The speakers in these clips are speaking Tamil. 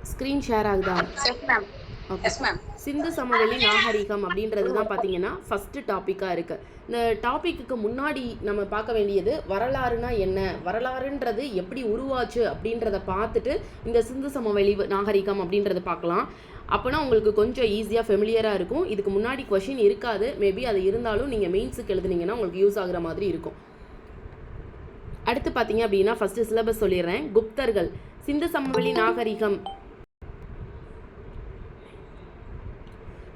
ஸ்க்ரீன் ஷேர் ஆகுதா? Yes ma'am. Okay. Yes ma'am. Sindhu சமவெளி நாகரிகம் அப்படின்றது தான் பார்த்தீங்கன்னா ஃபஸ்ட்டு டாப்பிக்காக இருக்குது. இந்த டாப்பிக்கு முன்னாடி நம்ம பார்க்க வேண்டியது வரலாறுனா என்ன, வரலாறுன்றது எப்படி உருவாச்சு அப்படின்றத பார்த்துட்டு இந்த சிந்து சமவெளி நாகரிகம் அப்படின்றத பார்க்கலாம். அப்போனா உங்களுக்கு கொஞ்சம் ஈஸியாக ஃபெமிலியராக இருக்கும். இதுக்கு முன்னாடி கொஷின் இருக்காது, மேபி அது இருந்தாலும் நீங்கள் மெயின்ஸுக்கு எழுதுனீங்கன்னா உங்களுக்கு யூஸ் ஆகுற மாதிரி இருக்கும். அடுத்து பார்த்தீங்க அப்படின்னா ஃபஸ்ட்டு சிலபஸ் சொல்லிடுறேன். குப்தர்கள், சிந்து சமவெளி நாகரிகம்,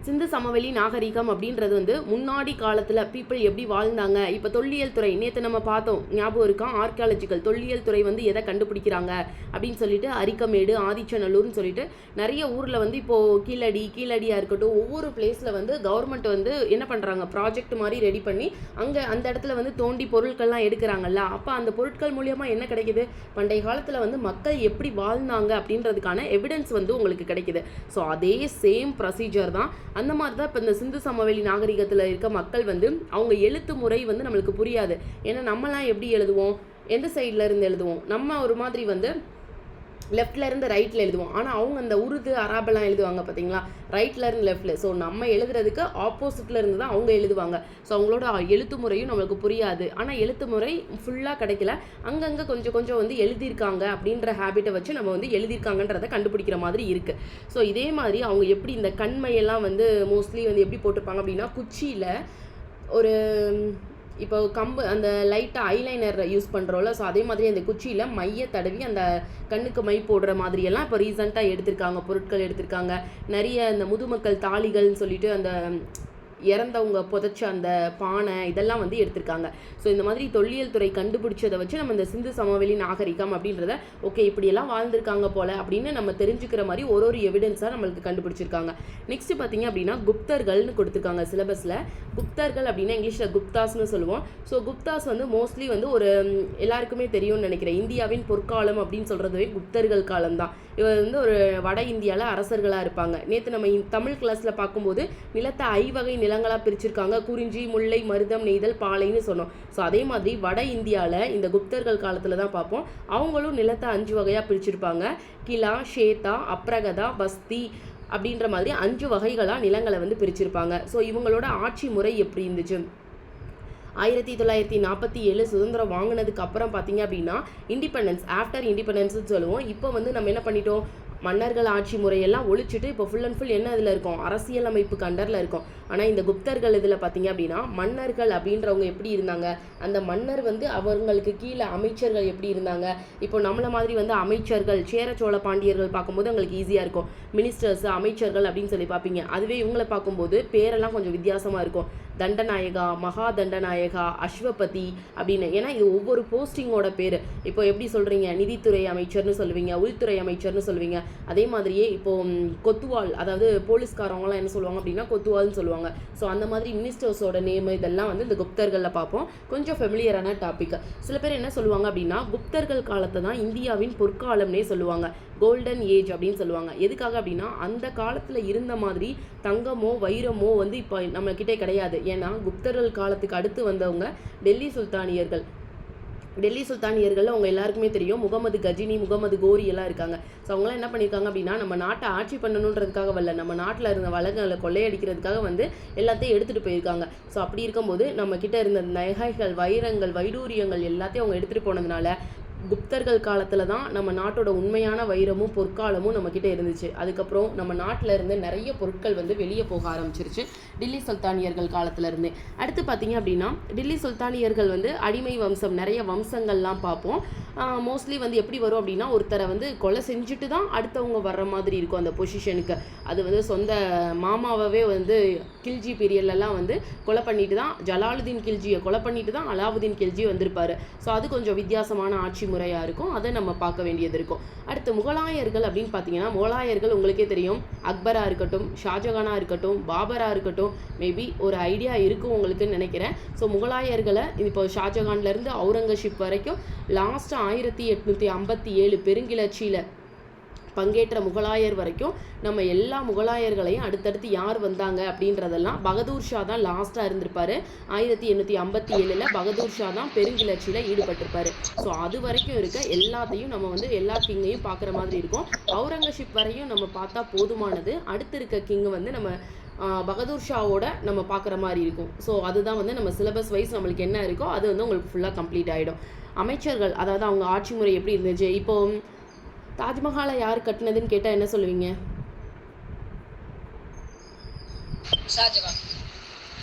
சிந்து சமவெளி நாகரிகம் அப்படின்றது வந்து முன்னாடி காலத்தில் பீப்புள் எப்படி வாழ்ந்தாங்க. இப்போ தொல்லியல் துறை நேற்று நம்ம பார்த்தோம், ஞாபகம் இருக்கா? ஆர்கியாலஜிக்கல் தொல்லியல் துறை வந்து எதை கண்டுபிடிக்கிறாங்க அப்படின்னு சொல்லிட்டு அரிக்கமேடு, ஆதிச்சநல்லூர்னு சொல்லிட்டு நிறைய ஊரில் வந்து இப்போது கீழடியாக இருக்கட்டும், ஒவ்வொரு பிளேஸில் வந்து கவர்மெண்ட் வந்து என்ன பண்ணுறாங்க, ப்ராஜெக்ட் மாதிரி ரெடி பண்ணி அங்கே அந்த இடத்துல வந்து தோண்டி பொருட்கள்லாம் எடுக்கிறாங்கல்ல. அப்போ அந்த பொருட்கள் மூலியமாக என்ன கிடைக்குது, பண்டைய காலத்தில் வந்து மக்கள் எப்படி வாழ்ந்தாங்க அப்படின்றதுக்கான எவிடன்ஸ் வந்து உங்களுக்கு கிடைக்குது. ஸோ அதே சேம் ப்ரொசீஜர் தான். அந்த மாதிரி தான் இப்போ இந்த சிந்து சமவெளி நாகரிகத்தில் இருக்க மக்கள் வந்து அவங்க எழுத்து முறை வந்து நம்மளுக்கு புரியாது. ஏன்னா நம்மலாம் எப்படி எழுதுவோம், எந்த சைடில் இருந்து எழுதுவோம், நம்ம ஒரு மாதிரி வந்து லெஃப்டில் இருந்து ரைட்டில் எழுதுவோம். ஆனால் அவங்க அந்த உருது அராபெல்லாம் எழுதுவாங்க பார்த்தீங்களா, ரைட்டில் இருந்து லெஃப்டில். ஸோ நம்ம எழுதுறதுக்கு ஆப்போசிட்டில் இருந்து தான் அவங்க எழுதுவாங்க. ஸோ அவங்களோட எழுத்து முறையும் நம்மளுக்கு புரியாது. ஆனால் எழுத்து முறை ஃபுல்லாக கிடைக்கல, அங்கங்கே கொஞ்சம் கொஞ்சம் வந்து எழுதியிருக்காங்க அப்படின்ற ஹேபிட்டை வச்சு நம்ம வந்து எழுதியிருக்காங்கன்றதை கண்டுபிடிக்கிற மாதிரி இருக்குது. ஸோ இதே மாதிரி அவங்க எப்படி இந்த கண்மையெல்லாம் வந்து மோஸ்ட்லி வந்து எப்படி போட்டிருப்பாங்க அப்படின்னா, குச்சியில் ஒரு இப்போ கம்பு அந்த லைட்டாக ஐலைனர் யூஸ் பண்ணுறோம்ல, ஸோ அதே மாதிரி அந்த குச்சியில் மைய தடவி அந்த கண்ணுக்கு மை போடுற மாதிரியெல்லாம் இப்போ ரீசெண்டாக எடுத்திருக்காங்க, பொருட்கள் எடுத்திருக்காங்க. நிறைய இந்த முதுமக்கள் தாலிகள்னு சொல்லிட்டு அந்த இறந்தவங்க புதைச்ச அந்த பானை இதெல்லாம் வந்து எடுத்திருக்காங்க. ஸோ இந்த மாதிரி தொல்லியல் துறை கண்டுபிடிச்சதை வச்சு நம்ம இந்த சிந்து சமவெளி நாகரிகம் அப்படின்றத ஓகே இப்படியெல்லாம் வாழ்ந்திருக்காங்க போல அப்படின்னு நம்ம தெரிஞ்சுக்கிற மாதிரி ஒரு எவிடன்ஸாக நம்மளுக்கு கண்டுபிடிச்சிருக்காங்க. நெக்ஸ்ட் பார்த்தீங்க அப்படின்னா குப்தர்கள்னு கொடுத்துருக்காங்க சிலபஸில். குப்தர்கள் அப்படின்னா இங்கிலீஷில் குப்தாஸ்னு சொல்லுவோம். ஸோ குப்தாஸ் வந்து மோஸ்ட்லி வந்து ஒரு எல்லாருக்குமே தெரியும்னு நினைக்கிறேன், இந்தியாவின் பொற்காலம் அப்படின்னு சொல்கிறதுவே குப்தர்கள் காலம் தான். இவர் வந்து ஒரு வட இந்தியாவில் அரசர்களாக இருப்பாங்க. நேற்று நம்ம தமிழ் கிளாஸில் பார்க்கும்போது நிலத்தை ஐவகை நிலங்களாக பிரிச்சிருக்காங்க, குறிஞ்சி, முல்லை, மருதம், நெய்தல், பாலைன்னு சொன்னோம். ஸோ அதே மாதிரி வட இந்தியாவில் இந்த குப்தர்கள் காலத்தில் தான் பார்ப்போம். அவங்களும் நிலத்தை 5 வகையாக பிரிச்சிருப்பாங்க. கிலா, ஷேதா, அப்ரகதா, பஸ்தி அப்படின்ற மாதிரி 5 வகைகளாக நிலங்களை வந்து பிரிச்சிருப்பாங்க. ஸோ இவங்களோட ஆட்சி முறை எப்படி இருந்துச்சு, 1947 சுதந்திரம் வாங்கினதுக்கு அப்புறம் பார்த்தீங்க அப்படின்னா இண்டிபெண்டன்ஸ், ஆஃப்டர் இண்டிபெண்டன்ஸ்னு சொல்லுவோம். இப்போ வந்து நம்ம என்ன பண்ணிட்டோம், மன்னர்கள் ஆட்சி முறையெல்லாம் ஒழிச்சிட்டு இப்போ ஃபுல் அண்ட் ஃபுல் என்ன இதில் இருக்கும், அரசியல் அமைப்பு கண்டரில் இருக்கும். ஆனால் இந்த குப்தர்கள் இதில் பார்த்தீங்க அப்படின்னா மன்னர்கள் அப்படின்றவங்க எப்படி இருந்தாங்க, அந்த மன்னர் வந்து அவங்களுக்கு கீழே அமைச்சர்கள் எப்படி இருந்தாங்க. இப்போ நம்மள மாதிரி வந்து அமைச்சர்கள் சேர சோழ பாண்டியர்கள் பார்க்கும்போது உங்களுக்கு ஈஸியாக இருக்கும், மினிஸ்டர்ஸ் அமைச்சர்கள் அப்படின்னு சொல்லி பார்ப்பீங்க. அதுவே இவங்களை பார்க்கும்போது பேரெல்லாம் கொஞ்சம் வித்தியாசமாக இருக்கும், தண்டநாயகா, மகா தண்டநாயகா, அஸ்வபதி அப்படின்னு. ஏன்னா இது ஒவ்வொரு போஸ்டிங்கோட பேர். இப்போ எப்படி சொல்கிறீங்க, நிதித்துறை அமைச்சர்னு சொல்லுவீங்க, உள்துறை அமைச்சர்னு சொல்லுவீங்க. அதே மாதிரியே இப்போது கொத்துவால், அதாவது போலீஸ்காரவங்களாம் என்ன சொல்லுவாங்க அப்படின்னா கொத்துவால்னு சொல்லுவாங்க. ஸோ அந்த மாதிரி மினிஸ்டர்ஸோட நேம் இதெல்லாம் வந்து இந்த குப்தர்களில் பார்ப்போம். கொஞ்சம் ஃபெமிலியரான டாபிக். சில பேர் என்ன சொல்லுவாங்க அப்படின்னா குப்தர்கள் காலத்தை தான் இந்தியாவின் பொற்காலம்னே சொல்லுவாங்க, கோல்டன் ஏஜ் அப்படின்னு சொல்லுவாங்க. எதுக்காக அப்படின்னா அந்த காலத்தில் இருந்த மாதிரி தங்கமோ வைரமோ வந்து இப்போ நம்மக்கிட்டே கிடையாது. ஏன்னா குப்தர்கள் காலத்துக்கு அடுத்து வந்தவங்க டெல்லி சுல்தானியர்கள். டெல்லி சுல்தானியர்கள் அவங்க எல்லாருக்குமே தெரியும், முகமது கஜினி, முகமது கோரி எல்லாம் இருக்காங்க. ஸோ அவங்களாம் என்ன பண்ணியிருக்காங்க அப்படின்னா நம்ம நாட்டை ஆட்சி பண்ணணுன்றதுக்காக வரல, நம்ம நாட்டில் இருந்த வளங்களை கொள்ளையடிக்கிறதுக்காக வந்து எல்லாத்தையும் எடுத்துகிட்டு போயிருக்காங்க. ஸோ அப்படி இருக்கும்போது நம்ம கிட்ட இருந்த நகைகள், வைரங்கள், வைடூரியங்கள் எல்லாத்தையும் அவங்க எடுத்துகிட்டு போனதுனால குப்தர்கள் காலத்தில் தான் நம்ம நாட்டோட உண்மையான வைரமும் பொற்காலமும் நம்மக்கிட்ட இருந்துச்சு. அதுக்கப்புறம் நம்ம நாட்டில் இருந்து நிறைய பொருட்கள் வந்து வெளியே போக ஆரம்பிச்சிருச்சு டில்லி சுல்தானியர்கள் காலத்துலேருந்தே. அடுத்து பார்த்தீங்க அப்படின்னா டில்லி சுல்தானியர்கள் வந்து அடிமை வம்சம், நிறைய வம்சங்கள்லாம் பார்ப்போம். மோஸ்ட்லி வந்து எப்படி வரும் அப்படின்னா ஒருத்தரை வந்து கொலை செஞ்சுட்டு தான் அடுத்தவங்க வர்ற மாதிரி இருக்கும் அந்த பொசிஷனுக்கு. அது வந்து சொந்த மாமாவே வந்து கில்ஜி பீரியட்லலாம் வந்து கொலை பண்ணிட்டு தான், ஜலாலுதீன் கில்ஜியை கொலை பண்ணிட்டு தான் அலாவுதீன் கில்ஜி வந்திருப்பார். ஸோ அது கொஞ்சம் வித்தியாசமான ஆட்சி முறையாக இருக்கும், அதை நம்ம பார்க்க வேண்டியது இருக்கும். அடுத்து முகலாயர்கள் அப்படின்னு பார்த்தீங்கன்னா முகலாயர்கள் உங்களுக்கே தெரியும், அக்பராக இருக்கட்டும், ஷாஜகானாக இருக்கட்டும், பாபராக இருக்கட்டும், மேபி ஒரு ஐடியா இருக்கும் உங்களுக்குன்னு நினைக்கிறேன். ஸோ முகலாயர்களை இப்போ ஷாஜகான்லேருந்து அவுரங்கசீப் வரைக்கும் லாஸ்ட்டு 1857 பெருங்கிளர்ச்சியில் பங்கேற்ற முகலாயர் வரைக்கும் நம்ம எல்லா முகலாயர்களையும் அடுத்தடுத்து யார் வந்தாங்க அப்படின்றதெல்லாம் பகதூர் ஷா தான் லாஸ்ட்டாக இருந்திருப்பாரு. 1857 பகதூர் ஷா தான் பெருங்கிளர்ச்சியில் ஈடுபட்டிருப்பாரு. ஸோ அது வரைக்கும் இருக்க எல்லாத்தையும் நம்ம வந்து எல்லா கிங்கையும் பார்க்குற மாதிரி இருக்கும். அவுரங்கசீப் வரையும் நம்ம பார்த்தா போதுமானது. அடுத்து இருக்க கிங் வந்து நம்ம பகதூர் ஷாவோட நம்ம பார்க்குற மாதிரி இருக்கும். ஸோ அதுதான் வந்து நம்ம சிலபஸ் வைஸ் நம்மளுக்கு என்ன இருக்கோ அது வந்து உங்களுக்கு ஃபுல்லாக கம்ப்ளீட் ஆகிடும். அமைச்சர்கள், அதாவது அவங்க ஆட்சி முறை எப்படி இருந்துச்சு. இப்போ தாஜ்மஹாலை யார் கட்டினதுன்னு கேட்டால் என்ன சொல்லுவீங்க?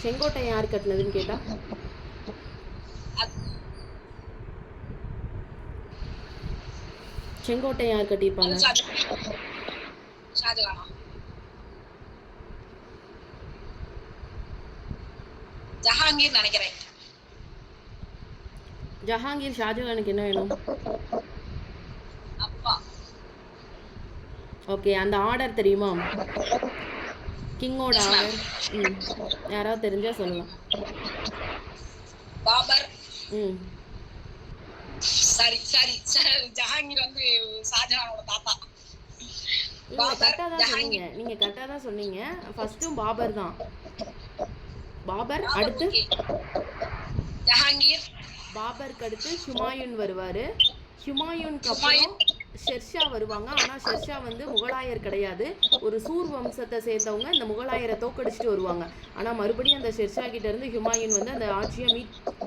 செங்கோட்டை யார் கட்டினதுன்னு கேட்டா? செங்கோட்டை யார் கட்டியிருப்பாங்க? ஜஹாங்கீர் நினைக்கிறேன். ஜஹாங்கீர் ஷாஜகானுக்கு என்ன வேணும்? ஓகே, அந்த ஆர்டர் தெரியுமா? கிங்கோட ஆர்டர் யாராவது தெரிஞ்சா சொல்லலாம். பாபர். சரி ஜஹாங்கீர் வந்து ஷாஜகானோட தாத்தா. நீங்க கரெக்டா தான் சொன்னீங்க. ஃபர்ஸ்டும் பாபர் தான். பாபர் அடுத்து ஜஹாங்கீர். பாபருக்கு அடுத்து ஹுமாயூன் வருவாரு. ஹுமாயூனுக்கு அப்புறம் ஷெர்ஷா வருவாங்க. ஆனால் ஷெர்ஷா வந்து முகலாயர் கிடையாது, ஒரு சூர் வம்சத்தை சேர்ந்தவங்க. இந்த முகலாயரை தோக்கடிச்சிட்டு வருவாங்க. ஆனால் மறுபடியும் அந்த ஷெர்ஷா கிட்ட இருந்து ஹுமாயூன் வந்து அந்த ஆட்சியை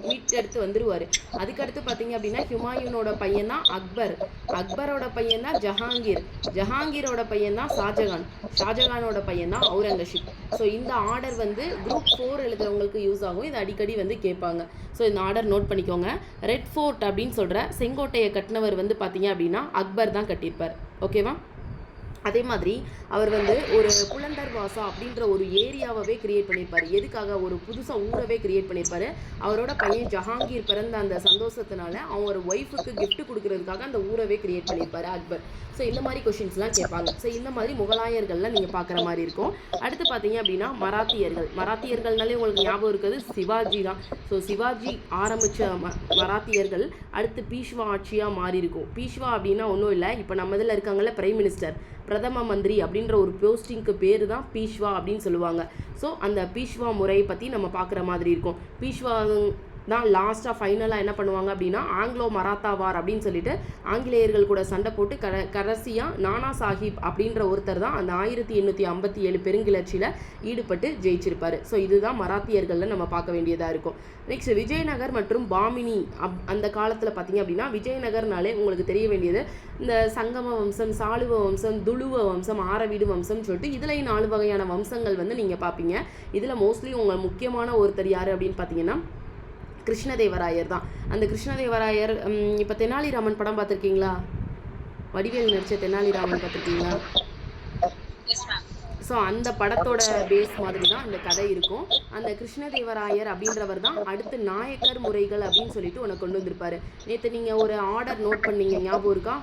மீட்டெடுத்து வந்துருவார். அதுக்கடுத்து பார்த்தீங்க அப்படின்னா ஹுமாயூனோட பையன் தான் அக்பர். அக்பரோட பையன் தான் ஜஹாங்கீர். ஜஹாங்கீரோட பையன் தான் ஷாஜகான். ஷாஜகானோட பையன் தான் அவுரங்கசீப். ஸோ இந்த ஆர்டர் வந்து குரூப் 4 எழுதுறவங்களுக்கு யூஸ் ஆகும். இது அடிக்கடி வந்து கேட்பாங்க. ஸோ இந்த ஆர்டர் நோட் பண்ணிக்கோங்க. ரெட் ஃபோர்ட் அப்படின்னு சொல்கிற செங்கோட்டையை கட்டினவர் வந்து பார்த்தீங்க அப்படின்னா அக்பர் தான் கட்டியிருப்பார். ஓகேவா? அதே மாதிரி அவர் வந்து ஒரு புலந்தர்வாசா அப்படின்ற ஒரு ஏரியாவே கிரியேட் பண்ணியிருப்பார். எதுக்காக? ஒரு புதுசாக ஊரவே கிரியேட் பண்ணியிருப்பார். அவரோட பையன் ஜஹாங்கீர் பிறந்த அந்த சந்தோஷத்தினால அவங்க ஒரு ஒய்ஃபுக்கு கிஃப்ட் கொடுக்கறதுக்காக அந்த ஊரவே கிரியேட் பண்ணியிருப்பார் அக்பர். ஸோ இந்த மாதிரி கொஷின்ஸ்லாம் கேட்பாங்க. ஸோ இந்த மாதிரி முகலாயர்கள்லாம் நீங்கள் பார்க்குற மாதிரி இருக்கும். அடுத்து பார்த்தீங்க அப்படின்னா மராத்தியர்கள். மராத்தியர்கள்னாலே உங்களுக்கு ஞாபகம் இருக்கிறது சிவாஜி தான். ஸோ சிவாஜி ஆரம்பித்த மராத்தியர்கள் அடுத்து பீஷ்வா ஆட்சியாக மாறி இருக்கும். பீஷ்வா அப்படின்னா ஒன்றும் இல்லை, இப்போ நம்ம இதில் இருக்காங்கல்ல பிரைம் மினிஸ்டர், பிரதம மந்திரி அப்படின்ற ஒரு போஸ்டிங்க்கு பேர் தான் பீஷ்வா அப்படின்னு சொல்லுவாங்க. ஸோ அந்த பீஷ்வா முறையை பற்றி நம்ம பார்க்குற மாதிரி இருக்கும். பீஷ்வா தான் லாஸ்ட்டாக ஃபைனலாக என்ன பண்ணுவாங்க அப்படின்னா ஆங்கிலோ மராத்தா வார் அப்படின்னு சொல்லிட்டு ஆங்கிலேயர்கள் கூட சண்டை போட்டு கடைசியாக நானா சாஹிப் அப்படின்ற ஒருத்தர் தான் அந்த 1857 பெருங்கிளர்ச்சியில் ஈடுபட்டு ஜெயிச்சிருப்பார். ஸோ இதுதான் மராத்தியர்களில் நம்ம பார்க்க வேண்டியதாக இருக்கும். நெக்ஸ்ட் விஜயநகர் மற்றும் பாமினி அந்த காலத்தில் பார்த்தீங்க அப்படின்னா விஜயநகர்னாலே உங்களுக்கு தெரிய வேண்டியது இந்த சங்கம வம்சம், சாளுவ வம்சம், துளுவ வம்சம், ஆரவீடு வம்சம்னு சொல்லிட்டு இதுலேயும் 4 வகையான வம்சங்கள் வந்து நீங்கள் பார்ப்பீங்க. இதில் மோஸ்ட்லி உங்கள் முக்கியமான ஒருத்தர் யார் அப்படின்னு பார்த்தீங்கன்னா கிருஷ்ணதேவராயர் தான். அந்த கிருஷ்ணதேவராயர் இப்போ தெனாலிராமன் படம் பார்த்துருக்கீங்களா? வடிவேல் நடித்த தெனாலிராமன் பார்த்துருக்கீங்களா? ஸோ அந்த படத்தோட பேஸ் மாதிரி தான் இந்த கதை இருக்கும். அந்த கிருஷ்ணதேவராயர் அப்படின்றவர் தான் அடுத்து நாயக்கர் முறைகள் அப்படின்னு சொல்லிட்டு உனக்கு கொண்டு வந்திருப்பாரு. நேற்று நீங்கள் ஒரு ஆர்டர் நோட் பண்ணீங்க, ஞாபகம் இருக்கா?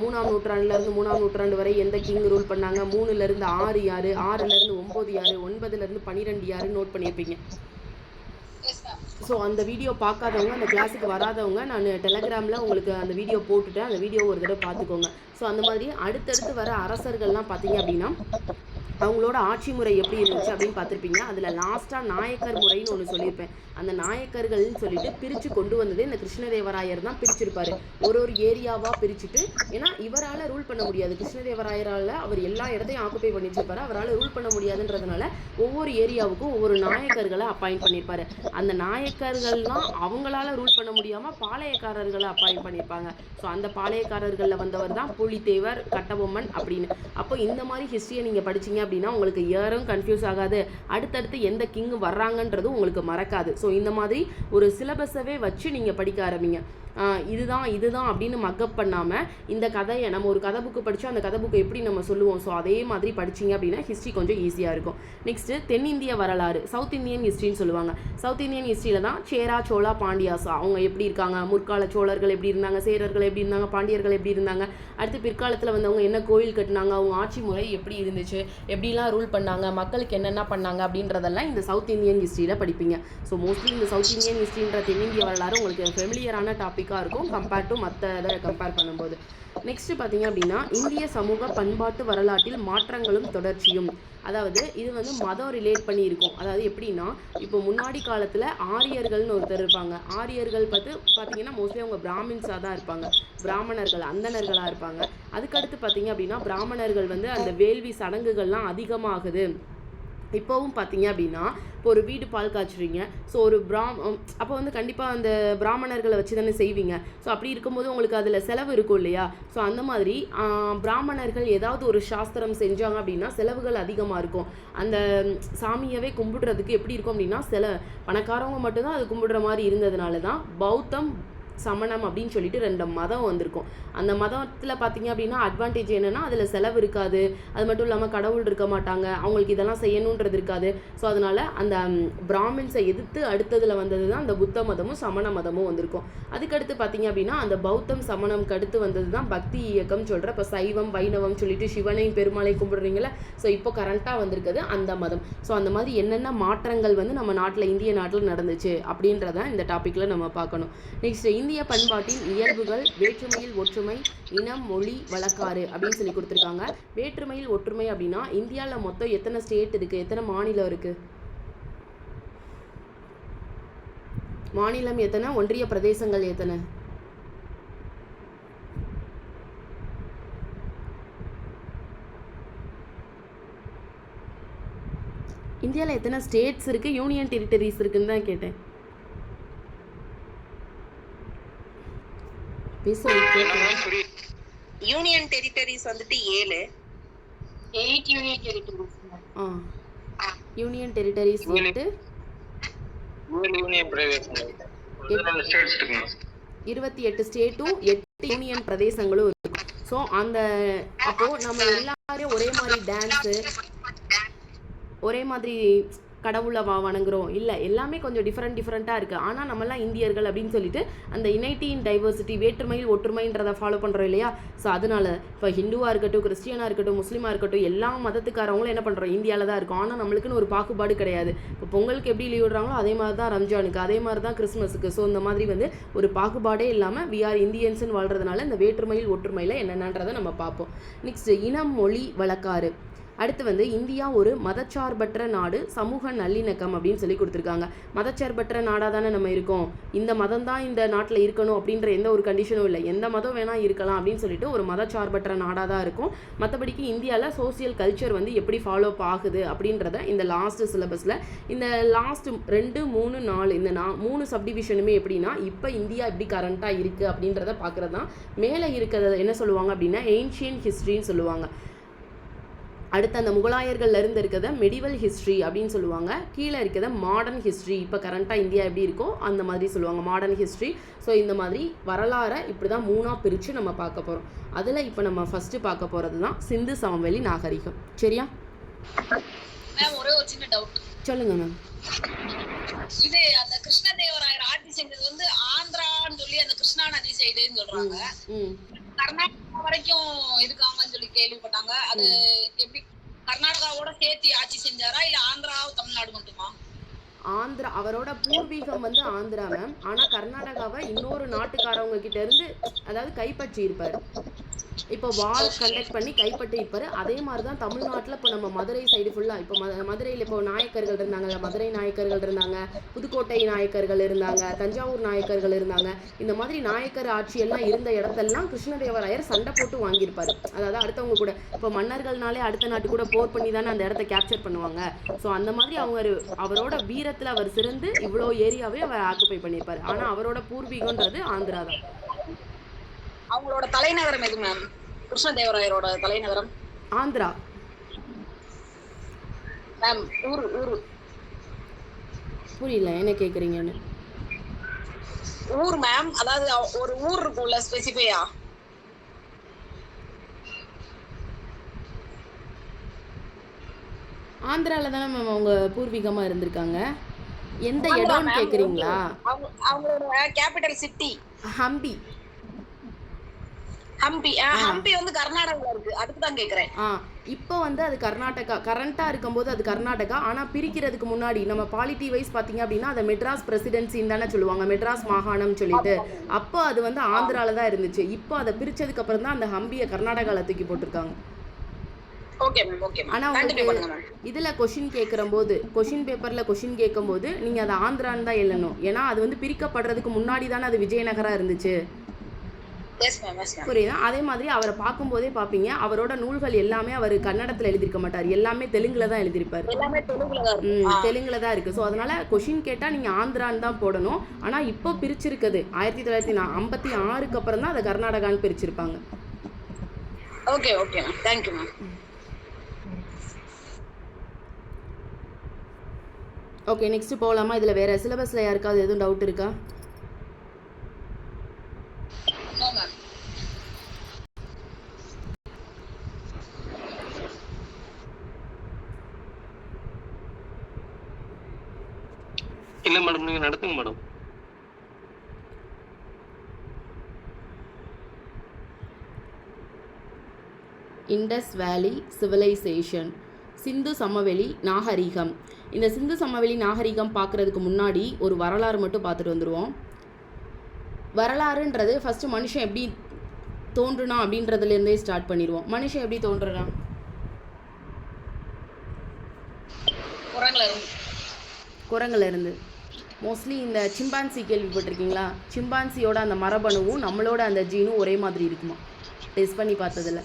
3ஆம் நூற்றாண்டுலேருந்து 3ஆம் நூற்றாண்டு வரை எந்த கிங் ரூல் பண்ணாங்க, 3லேருந்து 6 யார், 6லேருந்து 9 யார், 9லேருந்து 12 யாருன்னு நோட் பண்ணியிருப்பீங்க. ஸோ அந்த வீடியோ பார்க்காதவங்க, அந்த கிளாஸுக்கு வராதவங்க, நான் டெலகிராமில் உங்களுக்கு அந்த வீடியோ போட்டுட்டேன். அந்த வீடியோ ஒரு தடவை பார்த்துக்கோங்க. ஸோ அந்த மாதிரி அடுத்தடுத்து வர அரசர்கள்லாம் பார்த்தீங்க அப்படின்னா அவங்களோட ஆட்சி முறை எப்படி இருந்துச்சு அப்படின்னு பார்த்துருப்பீங்க. அதில் லாஸ்ட்டாக நாயக்கர் முறைன்னு ஒன்று சொல்லியிருப்பேன். அந்த நாயக்கர்கள்னு சொல்லிட்டு பிரித்து கொண்டு வந்தது இந்த கிருஷ்ணதேவராயர் தான் பிரிச்சிருப்பார். ஒரு ஏரியாவாக பிரிச்சுட்டு, ஏன்னா இவரால் ரூல் பண்ண முடியாது, கிருஷ்ணதேவராயரால் அவர் எல்லா இடத்தையும் ஆக்குப்பை பண்ணி வச்சிருப்பாரு, அவரால் ரூல் பண்ண முடியாதுன்றதுனால ஒவ்வொரு ஏரியாவுக்கும் ஒவ்வொரு நாயக்கர்களை அப்பாயிண்ட் பண்ணியிருப்பாரு. அந்த நாயக்கர்கள்லாம் அவங்களால ரூல் பண்ண முடியாமல் பாளையக்காரர்களை அப்பாயிண்ட் பண்ணியிருப்பாங்க. ஸோ அந்த பாளையக்காரர்களில் வந்தவர் தான் புலித்தேவர், கட்டபொம்மன் அப்படின்னு. அப்போ இந்த மாதிரி ஹிஸ்ட்ரியை நீங்கள் படிச்சிங்க அப்படின்னா உங்களுக்கு இயரும் கன்ஃபியூஸ் ஆகாது, அடுத்தடுத்து எந்த கிங் வர்றாங்கன்றது உங்களுக்கு மறக்காது. ஸோ இந்த மாதிரி ஒரு சிலபஸவே வச்சு நீங்கள் படிக்க ஆரம்பிங்க. இதுதான் அப்படின்னு மக்கப் பண்ணாமல் இந்த கதையை நம்ம ஒரு கதை புக்கு படித்தோம், அந்த கதை புக்கு எப்படி நம்ம சொல்லுவோம், ஸோ அதே மாதிரி படிச்சிங்க அப்படின்னா ஹிஸ்ட்ரி கொஞ்சம் ஈஸியாக இருக்கும். நெக்ஸ்ட்டு தென்னிந்திய வரலாறு, சவுத் இந்தியன் ஹிஸ்ட்ரின்னு சொல்லுவாங்க. சவுத் இந்தியன் ஹிஸ்ட்ரியில் தான் சேரா, சோழா, பாண்டியாஸ் அவங்க எப்படி இருக்காங்க, முற்கால சோழர்கள் எப்படி இருந்தாங்க, சேரர்கள் எப்படி இருந்தாங்க, பாண்டியர்கள் எப்படி இருந்தாங்க, அடுத்து பிற்காலத்தில் வந்தவங்க என்ன கோயில் கட்டினாங்க, அவங்க ஆட்சி முறை எப்படி இருந்துச்சு, எப்படிலாம் ரூல் பண்ணாங்க, மக்களுக்கு என்னென்ன பண்ணாங்க அப்படின்றதெல்லாம் இந்த சவுத் இந்தியன் ஹிஸ்ட்ரியில் படிப்பீங்க. ஸோ மோஸ்ட்லி இந்த சவுத் இந்தியன் ஹிஸ்ட்ரின்ற தென்னிந்திய வரலாறு உங்களுக்கு ஃபெமிலியரான டாபிக் டாப்பிக்காக இருக்கும் கம்பேர்ட் டு மற்ற இதை கம்பேர் பண்ணும்போது. நெக்ஸ்ட்டு பார்த்தீங்க அப்படின்னா இந்திய சமூக பண்பாட்டு வரலாற்றில் மாற்றங்களும் தொடர்ச்சியும். அதாவது இது வந்து மதம் ரிலேட் பண்ணி இருக்கும். அதாவது எப்படின்னா இப்போ முன்னாடி காலத்தில் ஆரியர்கள்னு ஒருத்தர் இருப்பாங்க. ஆரியர்கள் பார்த்தீங்கன்னா மோஸ்ட்லி அவங்க பிராமின்ஸாக தான் இருப்பாங்க, பிராமணர்கள் அந்தணர்களாக இருப்பாங்க. அதுக்கடுத்து பார்த்தீங்க அப்படின்னா பிராமணர்கள் வந்து அந்த வேள்வி சடங்குகள்லாம் அதிகமாகுது. இப்போவும் பார்த்தீங்க அப்படின்னா இப்போ ஒரு வீடு பால் காய்ச்சுறீங்க. ஸோ ஒரு அப்போ வந்து கண்டிப்பாக அந்த பிராமணர்களை வச்சு தானே செய்வீங்க. ஸோ அப்படி இருக்கும்போது உங்களுக்கு அதில் செலவு இருக்கும் இல்லையா? ஸோ அந்த மாதிரி பிராமணர்கள் ஏதாவது ஒரு சாஸ்திரம் செஞ்சாங்க அப்படின்னா செலவுகள் அதிகமாக இருக்கும். அந்த சாமியவே கும்பிடுறதுக்கு எப்படி இருக்கும் அப்படின்னா பணக்காரவங்க மட்டும்தான் அது கும்பிடுற மாதிரி இருந்ததுனால தான் பௌத்தம் சமணம் அப்படின்னு சொல்லிட்டு 2 மதம் வந்திருக்கும். அந்த மதத்தில் பார்த்தீங்க அப்படின்னா அட்வான்டேஜ் என்னென்னா அதில் செலவு இருக்காது, அது மட்டும் இல்லாமல் கடவுள் இருக்க மாட்டாங்க, அவங்களுக்கு இதெல்லாம் செய்யணுன்றது இருக்காது. ஸோ அதனால் அந்த பிராமின்ஸை எதிர்த்து அடுத்ததில் வந்தது தான் அந்த புத்த மதமும் சமண மதமும் வந்திருக்கும். அதுக்கடுத்து பார்த்தீங்க அப்படின்னா அந்த பௌத்தம் சமணம்க்கு அடுத்து வந்தது தான் பக்தி இயக்கம் சொல்கிற இப்போ சைவம் வைணவம் சொல்லிட்டு சிவனையும் பெருமாளையும் கும்பிடுறீங்களா. ஸோ இப்போ கரண்ட்டாக வந்திருக்குது அந்த மதம். ஸோ அந்த மாதிரி என்னென்ன மாற்றங்கள் வந்து நம்ம நாட்டில் இந்திய நாட்டில் நடந்துச்சு அப்படின்றத இந்த டாப்பிக்கில் நம்ம பார்க்கணும். நெக்ஸ்ட் இந்திய பண்பாட்டின் இயல்புகள் வேற்றுமையில் ஒற்றுமை இனம் மொழி வழக்காறு அப்படின்னு சொல்லி கொடுத்துருக்காங்க. வேற்றுமையில் ஒற்றுமை அப்படின்னா இந்தியாவில் மொத்தம் எத்தனை ஸ்டேட் இருக்குது, எத்தனை மாநிலம் இருக்குது, மாநிலம் எத்தனை, ஒன்றிய பிரதேசங்கள் எத்தனை? இந்தியாவில் எத்தனை ஸ்டேட்ஸ் இருக்குது, யூனியன் டெரிட்டரிஸ் இருக்குன்னு தான் கேட்டேன். யூனியன் டெரிட்டரிஸ் வந்துட்டு 7. 8 union territories. Union territories 8. Union பிரதேசங்கள் 28 ஸ்டேட்டும் 8 யூனியன் பிரதேசங்களும் இருக்கும். ஸோ அந்த அப்போது நம்ம எல்லாரும் ஒரே மாதிரி டான்ஸு, ஒரே மாதிரி கடவுளை வணங்குறோம் இல்லை, எல்லாமே கொஞ்சம் டிஃப்ரெண்ட்டாக இருக்குது. ஆனால் நம்மலாம் இந்தியர்கள் அப்படின்னு சொல்லிட்டு அந்த யுனைட்டி இன் டைவர்சிட்டி வேற்றுமையில் ஒற்றுமைன்றதை ஃபாலோ பண்ணுறோம் இல்லையா? ஸோ அதனால இப்போ ஹிந்துவாக இருக்கட்டும், கிறிஸ்டியனாக இருக்கட்டும், முஸ்லீமாக இருக்கட்டும், எல்லா மதத்துக்காரவங்களும் என்ன பண்ணுறோம், இந்தியாவில் தான் இருக்கும். ஆனால் நம்மளுக்குன்னு ஒரு பாகுபாடு கிடையாது. இப்போ பொங்கலுக்கு எப்படி லீவ் விடுறாங்களோ அதே மாதிரி தான் ரம்ஜானுக்கு, அதே மாதிரி தான் கிறிஸ்மஸுக்கு. ஸோ இந்த மாதிரி வந்து ஒரு பாகுபாடே இல்லாமல் வி ஆர் இந்தியன்ஸ்னு வாழ்கிறதுனால இந்த வேற்றுமையில் ஒற்றுமையில் என்னென்னன்றதை நம்ம பார்ப்போம். நெக்ஸ்ட் இனம் மொழி வழக்காறு. அடுத்து வந்து இந்தியா ஒரு மதச்சார்பற்ற நாடு, சமூக நல்லிணக்கம் அப்படின்னு சொல்லி கொடுத்துருக்காங்க. மதச்சார்பற்ற நாடாக தானே நம்ம இருக்கோம், இந்த மதம் தான் இந்த நாட்டில் இருக்கணும் அப்படின்ற எந்த ஒரு கண்டிஷனும் இல்லை, எந்த மதம் வேணால் இருக்கலாம் அப்படின்னு சொல்லிட்டு ஒரு மதச்சார்பற்ற நாடாக தான் இருக்கும். மற்றபடிக்கு இந்தியாவில் சோசியல் கல்ச்சர் வந்து எப்படி ஃபாலோ ஆகுது அப்படின்றத இந்த லாஸ்ட் சிலபஸில் இந்த லாஸ்ட் 2, 3, 4 இந்த 3 சப்டிவிஷனுமே எப்படின்னா இப்போ இந்தியா எப்படி கரண்ட்டாக இருக்குது அப்படின்றத பார்க்குறது தான். மேலே இருக்கிறத என்ன சொல்லுவாங்க அப்படின்னா ஏன்ஷியன் ஹிஸ்ட்ரின்னு சொல்லுவாங்க. அடுத்து அந்த முகலாயர்கள்ல இருந்து இருக்கிறத மெடிவல் ஹிஸ்ட்ரி அப்படின்னு சொல்லுவாங்க. கீழே இருக்கிறத மாடர்ன் ஹிஸ்ட்ரி, இப்போ கரண்ட்டாக இந்தியா எப்படி இருக்கோ அந்த மாதிரி சொல்லுவாங்க மாடர்ன் ஹிஸ்ட்ரி. ஸோ இந்த மாதிரி வரலாறை இப்படி தான் 3ஆக பிரித்து நம்ம பார்க்க போகிறோம். அதில் இப்போ நம்ம ஃபஸ்ட்டு பார்க்க போகிறது தான் சிந்து சமவெளி நாகரிகம். சரியா மேம்? ஒரே ஒரு சின்ன டவுட். சொல்லுங்க மேம். இது அந்த கிருஷ்ணதேவராயர் ஆட்சி செஞ்சது வந்து ஆந்திரான்னு சொல்லி அந்த கிருஷ்ணா நதி சைடுன்னு சொல்றாங்க. கர்நாடகா வரைக்கும் இருக்காங்கன்னு சொல்லி கேள்விப்பட்டாங்க. அது எப்படி கர்நாடகாவோட சேர்த்து ஆட்சி செஞ்சாரா இல்ல ஆந்திரா தமிழ்நாடு மட்டுமா? ஆந்திரா அவரோட பூர்வீகம் வந்து ஆந்திரா மேம். ஆனால் கர்நாடகாவை இன்னொரு நாட்டுக்காரவங்க கிட்ட இருந்து அதாவது கைப்பற்றி இருப்பார். இப்போ வார் கண்டக்ட் பண்ணி கைப்பற்றி இருப்பார். அதே மாதிரி தான் தமிழ்நாட்டில் இப்போ நம்ம மதுரை சைடு ஃபுல்லாக இப்போ மதுரையில் இப்போ நாயக்கர்கள் இருந்தாங்க, மதுரை நாயக்கர்கள் இருந்தாங்க, புதுக்கோட்டை நாயக்கர்கள் இருந்தாங்க, தஞ்சாவூர் நாயக்கர்கள் இருந்தாங்க. இந்த மாதிரி நாயக்கர் ஆட்சியெல்லாம் இருந்த இடத்தெல்லாம் கிருஷ்ணதேவராயர் சண்டை போட்டு வாங்கியிருப்பார். அதாவது அடுத்தவங்க கூட இப்போ மன்னர்கள்னாலே அடுத்த நாட்டு கூட போர் பண்ணி தானே அந்த இடத்த கேப்சர் பண்ணுவாங்க. ஸோ அந்த மாதிரி அவரோட வீரத்தில் அவர் சிறந்து இவ்வளோ ஏரியாவே அவர் ஆக்குப்பை பண்ணியிருப்பார். ஆனால் அவரோட பூர்வீகம்ன்றது ஆந்திரா தான். அவங்களோட தலைநகரம் எது மேம்? கிருஷ்ணதேவராயரோட தலைநகரம் ஆந்திரா மேம். ஊரு புரியல என்ன கேக்குறீங்கன்னு. ஊர் மேம், அதாவது ஒரு ஊர் இருக்கும்ல ஸ்பெசிஃபையா. ஆந்திரால தானே மேம் அவங்க பூர்வீகமா இருந்திருக்காங்க. எந்த இடம்னு கேக்குறீங்களா? அவங்களோட கேபிட்டல் சிட்டி ஹம்பி. ஹம்பி வந்து கர்நாடகால இருக்கு, அதுக்கு தான் கேக்குறேன். இப்போ வந்து அது கர்நாடகா, கரண்ட்டாக இருக்கும்போது அது கர்நாடகா. ஆனால் பிரிக்கிறதுக்கு முன்னாடி நம்ம பாலிட்டி வைஸ் பார்த்தீங்க அப்படின்னா அதை மெட்ராஸ் பிரசிடென்சின்னு தானே சொல்லுவாங்க, மெட்ராஸ் மாகாணம்னு சொல்லிட்டு. அப்போ அது வந்து ஆந்திராவில் தான் இருந்துச்சு. இப்போ அதை பிரிச்சதுக்கு அப்புறம் தான் அந்த ஹம்பியை கர்நாடகாவில் தூக்கி போட்டிருக்காங்க. ஆனால் உங்களுக்கு இதில் கொஷின் கேட்குறம்போது, கொஷின் பேப்பரில் கொஷின் கேட்கும்போது நீங்கள் அதை ஆந்திரான்னு தான் எழுதணும். ஏன்னா அது வந்து பிரிக்கப்படுறதுக்கு முன்னாடி தானே அது விஜயநகரா இருந்துச்சு. புரியுதா? அதே மாதிரி அவரை பார்க்கும்போதே பார்ப்பீங்க, அவரோட நூல்கள் எல்லாமே அவர் கன்னடத்தில் எழுதியிருக்க மாட்டார், எல்லாமே தெலுங்குல தான் எழுதியிருப்பார். தெலுங்குல தான் இருக்கு. ஸோ அதனால கொஷின் கேட்டால் நீங்கள் ஆந்திரான்னு தான் போடணும். ஆனால் இப்போ பிரிச்சிருக்குது 1956க்கு அப்புறம் தான் அதை கர்நாடகான்னு பிரிச்சிருப்பாங்க. Okay okay ma'am, thank you ma'am. Okay, next போகலாமா? இதில் வேறு சிலபஸில் யாருக்காவது எதுவும் டவுட் இருக்கா? இல்ல மேடம், நீங்க நடத்துங்க மேடம். இண்டஸ் வேலி சிவிலைசேஷன், சிந்து சமவெளி நாகரிகம். இந்த சிந்து சமவெளி நாகரிகம் பார்க்குறதுக்கு முன்னாடி ஒரு வரலாறு மட்டும் பார்த்துட்டு வந்துடுவோம். வரலாறுன்றது ஃபஸ்ட்டு மனுஷன் எப்படி தோன்றுனா அப்படின்றதுலேருந்தே ஸ்டார்ட் பண்ணிடுவோம். மனுஷன் எப்படி தோன்றுறான்? குரங்குல இருந்து. மோஸ்ட்லி இந்த சிம்பான்சி கேள்விப்பட்டிருக்கீங்களா? சிம்பான்சியோட அந்த மரபணுவும் நம்மளோட அந்த ஜீனும் ஒரே மாதிரி இருக்குமா, டெஸ்ட் பண்ணி பார்த்ததில்ல.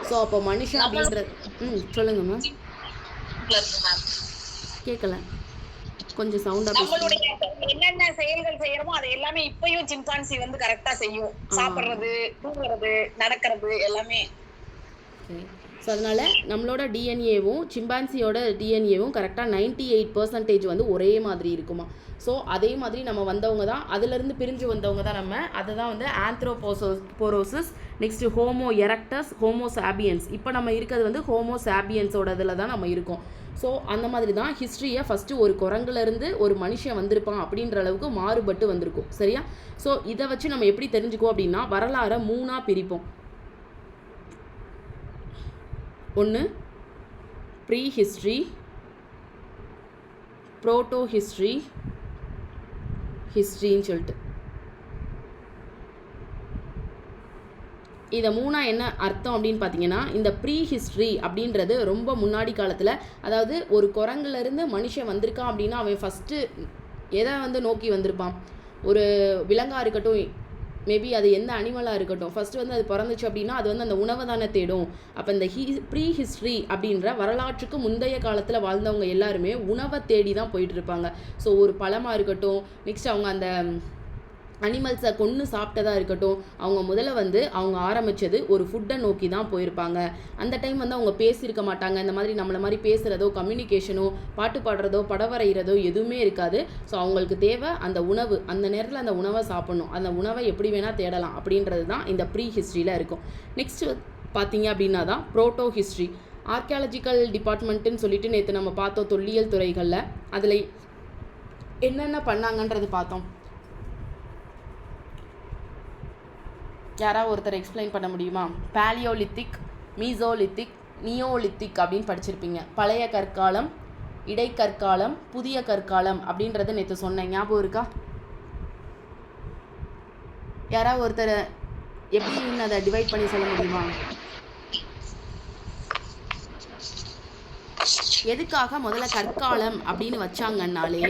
ஸோ அப்போ மனுஷன் அப்படின்றது சொல்லுங்க மேம். கேட்கல, கொஞ்சம் சவுண்டா நம்மளுடைய என்னென்ன செயல்கள் செய்யறோமோ அது எல்லாமே இப்பயும் சிம்பான்சி வந்து கரெக்டா செய்யும். சாப்பிடுறது, தூங்குறது, நடக்கிறது எல்லாமே. ஸோ அதனால் நம்மளோட டிஎன்ஏவும் சிம்பான்சியோட டிஎன்ஏவும் கரெக்டாக 98% வந்து ஒரே மாதிரி இருக்குமா. ஸோ அதே மாதிரி நம்ம வந்தவங்க தான், அதுலேருந்து பிரிஞ்சு வந்தவங்க தான் நம்ம. அதுதான் வந்து ஆந்த்ரோபோரோசிஸ், நெக்ஸ்ட்டு ஹோமோ எரக்டஸ், ஹோமோ சாபியன்ஸ். இப்போ நம்ம இருக்கிறது வந்து ஹோமோ சாபியன்ஸோட இதில் தான் நம்ம இருக்கோம். ஸோ அந்த மாதிரி தான் ஹிஸ்ட்ரியை ஃபஸ்ட்டு ஒரு குரங்குலேருந்து ஒரு மனுஷன் வந்திருப்பான் அப்படின்ற அளவுக்கு மாறுபட்டு வந்திருக்கும். சரியா? ஸோ இதை வச்சு நம்ம எப்படி தெரிஞ்சுக்குவோம் அப்படின்னா, வரலாறை 3ஆக பிரிப்போம். ஒன்று ப்ரீ ஹிஸ்ட்ரி, ப்ரோட்டோ ஹிஸ்ட்ரி, ஹிஸ்ட்ரின்னு சொல்லிட்டு. இதை 3ஆக என்ன அர்த்தம் அப்படின்னு பார்த்தீங்கன்னா, இந்த ப்ரீ ஹிஸ்ட்ரி அப்படின்றது ரொம்ப முன்னாடி காலத்தில், அதாவது ஒரு குரங்குலேருந்து மனுஷன் வந்திருக்கான் அப்படின்னா அவன் ஃபஸ்ட்டு எதை வந்து நோக்கி வந்திருப்பான்? ஒரு விலங்காக இருக்கட்டும், மேபி அது எந்த அனிமலாக இருக்கட்டும், ஃபஸ்ட்டு வந்து அது பிறந்துச்சு அப்படின்னா அது வந்து அந்த உணவை தானே தேடும். அப்போ இந்த ப்ரீ ஹிஸ்ட்ரி அப்படின்ற வரலாற்றுக்கு முந்தைய காலத்தில் வாழ்ந்தவங்க எல்லாருமே உணவை தேடி தான் போயிட்டு இருப்பாங்க. ஸோ ஒரு பழமாக இருக்கட்டும், நெக்ஸ்ட் அவங்க அந்த அனிமல்ஸை கொன்று சாப்பிட்டதாக இருக்கட்டும், அவங்க முதல்ல வந்து அவங்க ஆரம்பித்தது ஒரு ஃபுட்டை நோக்கி தான் போயிருப்பாங்க. அந்த டைம் வந்து அவங்க பேசியிருக்க மாட்டாங்க. இந்த மாதிரி நம்மளை மாதிரி பேசுகிறதோ, கம்யூனிகேஷனோ, பாட்டு பாடுறதோ, படம் வரைகிறதோ எதுவுமே இருக்காது. ஸோ அவங்களுக்கு தேவை அந்த உணவு, அந்த நேரத்தில் அந்த உணவை சாப்பிட்ணும். அந்த உணவை எப்படி வேணால் தேடலாம் அப்படின்றது தான் இந்த ப்ரீ ஹிஸ்ட்ரியில் இருக்கும். நெக்ஸ்ட்டு பார்த்தீங்க அப்படின்னா தான் ப்ரோட்டோ ஹிஸ்ட்ரி. ஆர்கியாலஜிக்கல் டிபார்ட்மெண்ட்டுன்னு சொல்லிட்டு நேற்று நம்ம பார்த்தோம் தொல்லியல் துறைகளில். அதில் என்னென்ன பண்ணாங்கன்றது பார்த்தோம். யாராவது ஒருத்தர் எக்ஸ்பிளைன் பண்ண முடியுமா? பேலியோலித்திக், மீசோலித்திக், நியோலித்திக் அப்படின்னு படிச்சிருப்பீங்க. பழைய கற்காலம், இடைக்கற்காலம், புதிய கற்காலம் அப்படின்றத நேற்று சொன்னேன், ஞாபகம் இருக்கா? யாராவது ஒருத்தர் எப்படின்னு அதை டிவைட் பண்ணி சொல்ல முடியுமா? எதுக்காக முதல்ல கற்காலம் அப்படின்னு வச்சாங்கன்னாலே,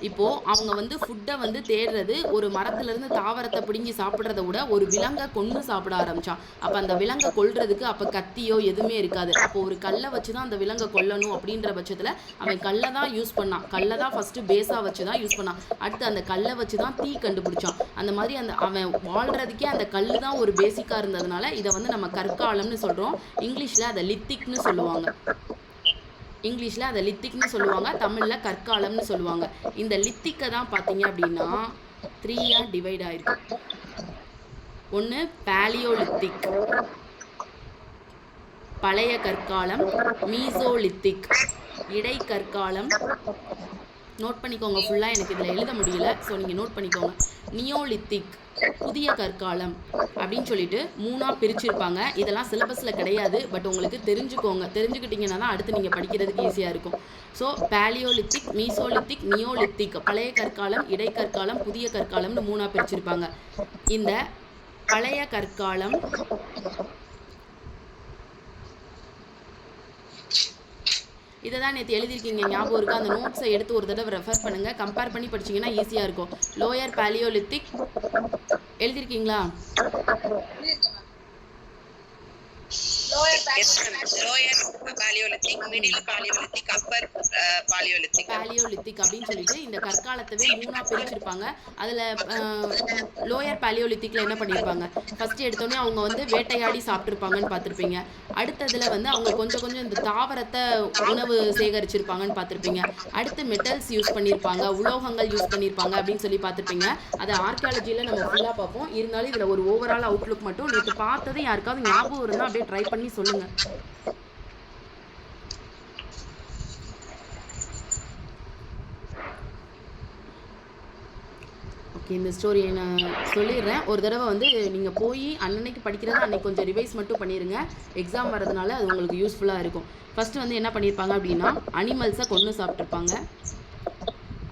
இப்போது அவங்க வந்து ஃபுட்டை வந்து தேடுறது ஒரு மரத்துலேருந்து தாவரத்தை பிடுங்கி சாப்பிட்றத விட ஒரு விலங்கை கொன்று சாப்பிட ஆரம்பித்தான். அப்போ அந்த விலங்கை கொல்றதுக்கு அப்போ கத்தியோ எதுவுமே இருக்காது. அப்போ ஒரு கல்லை வச்சு தான் அந்த விலங்கை கொல்லணும் அப்படின்ற பட்சத்தில் அவன் கல்லை தான் யூஸ் பண்ணான். கல்லை தான் ஃபஸ்ட்டு பேஸாக வச்சு தான் யூஸ் பண்ணான். அடுத்து அந்த கல்லை வச்சு தான் தீ கண்டுபிடிச்சான். அந்த மாதிரி அந்த அவன் வாழ்கிறதுக்கே அந்த கல் தான் ஒரு பேசிக்காக இருந்ததுனால இதை வந்து நம்ம கற்காலம்னு சொல்கிறோம். இங்கிலீஷில் அதை லித்திக்னு சொல்லுவாங்க. இங்கிலீஷில் அதை லித்திக்னு சொல்லுவாங்க, தமிழில் கற்காலம்னு சொல்லுவாங்க. இந்த லித்திக்கை தான் பார்த்தீங்க அப்படின்னா 3ஆக டிவைட் ஆகிருக்கு. ஒன்று பேலியோலித்திக், பழைய கற்காலம், மீசோலித்திக், இடைக்கற்காலம், நோட் பண்ணிக்கோங்க ஃபுல்லாக, எனக்கு இதில் எழுத முடியல. ஸோ நீங்கள் நோட் பண்ணிக்கோங்க. நியோலித்திக் புதிய கற்காலம் அப்படின்னு சொல்லிட்டு 3ஆக பிரிச்சிருப்பாங்க. இதெல்லாம் சிலபஸில் கிடையாது, பட் உங்களுக்கு தெரிஞ்சுக்கோங்க. தெரிஞ்சுக்கிட்டிங்கன்னா தான் அடுத்து நீங்கள் படிக்கிறதுக்கு ஈஸியாக இருக்கும். ஸோ பேலியோலித்திக், மீசோலித்திக், நியோலித்திக், பழைய கற்காலம், இடைக்கற்காலம், புதிய கற்காலம்னு 3ஆக பிரிச்சிருப்பாங்க. இந்த பழைய கற்காலம் இதை தான் நேற்று எழுதியிருக்கீங்க, ஞாபகம் இருக்கா? அந்த நோட்ஸை எடுத்து ஒரு தடவை ரெஃபர் பண்ணுங்கள். கம்பேர் பண்ணி படிச்சிங்கன்னா ஈஸியாக இருக்கும். Lower paleolithic எழுதியிருக்கீங்களா? பேலியோலித்திக் அப்படின்னு சொல்லிட்டு இந்த கற்காலத்தவே 3ஆக பிரிச்சிருப்பாங்க. அதில் லோயர் பேலியோலித்திக்கில் என்ன பண்ணியிருப்பாங்க, ஃபஸ்ட்டு எடுத்தோடனே அவங்க வந்து வேட்டையாடி சாப்பிட்ருப்பாங்கன்னு பார்த்துருப்பீங்க. அடுத்ததில் வந்து அவங்க கொஞ்சம் கொஞ்சம் இந்த தாவரத்தை உணவு சேகரிச்சிருப்பாங்கன்னு பார்த்துருப்பீங்க. அடுத்து மெட்டல்ஸ் யூஸ் பண்ணியிருப்பாங்க, உலோகங்கள் யூஸ் பண்ணியிருப்பாங்க அப்படின்னு சொல்லி பார்த்துருப்பீங்க. அதை ஆர்கியாலஜியில் நம்ம ஃபுல்லாக பார்ப்போம். இருந்தாலும் இதில் ஒரு ஓவரால் அவுட்லுக் மட்டும் நேற்று பார்த்தது யாருக்காவது ஞாபகம் இருந்தால் அப்படியே ட்ரை பண்ணி சொல்லுங்கள். ஓகே, இந்த ஸ்டோரியை நான் சொல்லிடுறேன். ஒரு தடவை வந்து நீங்கள் போய் அன்னைக்கு படிக்கிறத அன்னைக்கு கொஞ்சம் ரிவைஸ் மட்டும் பண்ணிடுங்க. எக்ஸாம் வரதுனால அது உங்களுக்கு யூஸ்ஃபுல்லாக இருக்கும். ஃபஸ்ட்டு வந்து என்ன பண்ணியிருப்பாங்க அப்படின்னா, அனிமல்ஸை கொன்று சாப்பிட்ருப்பாங்க.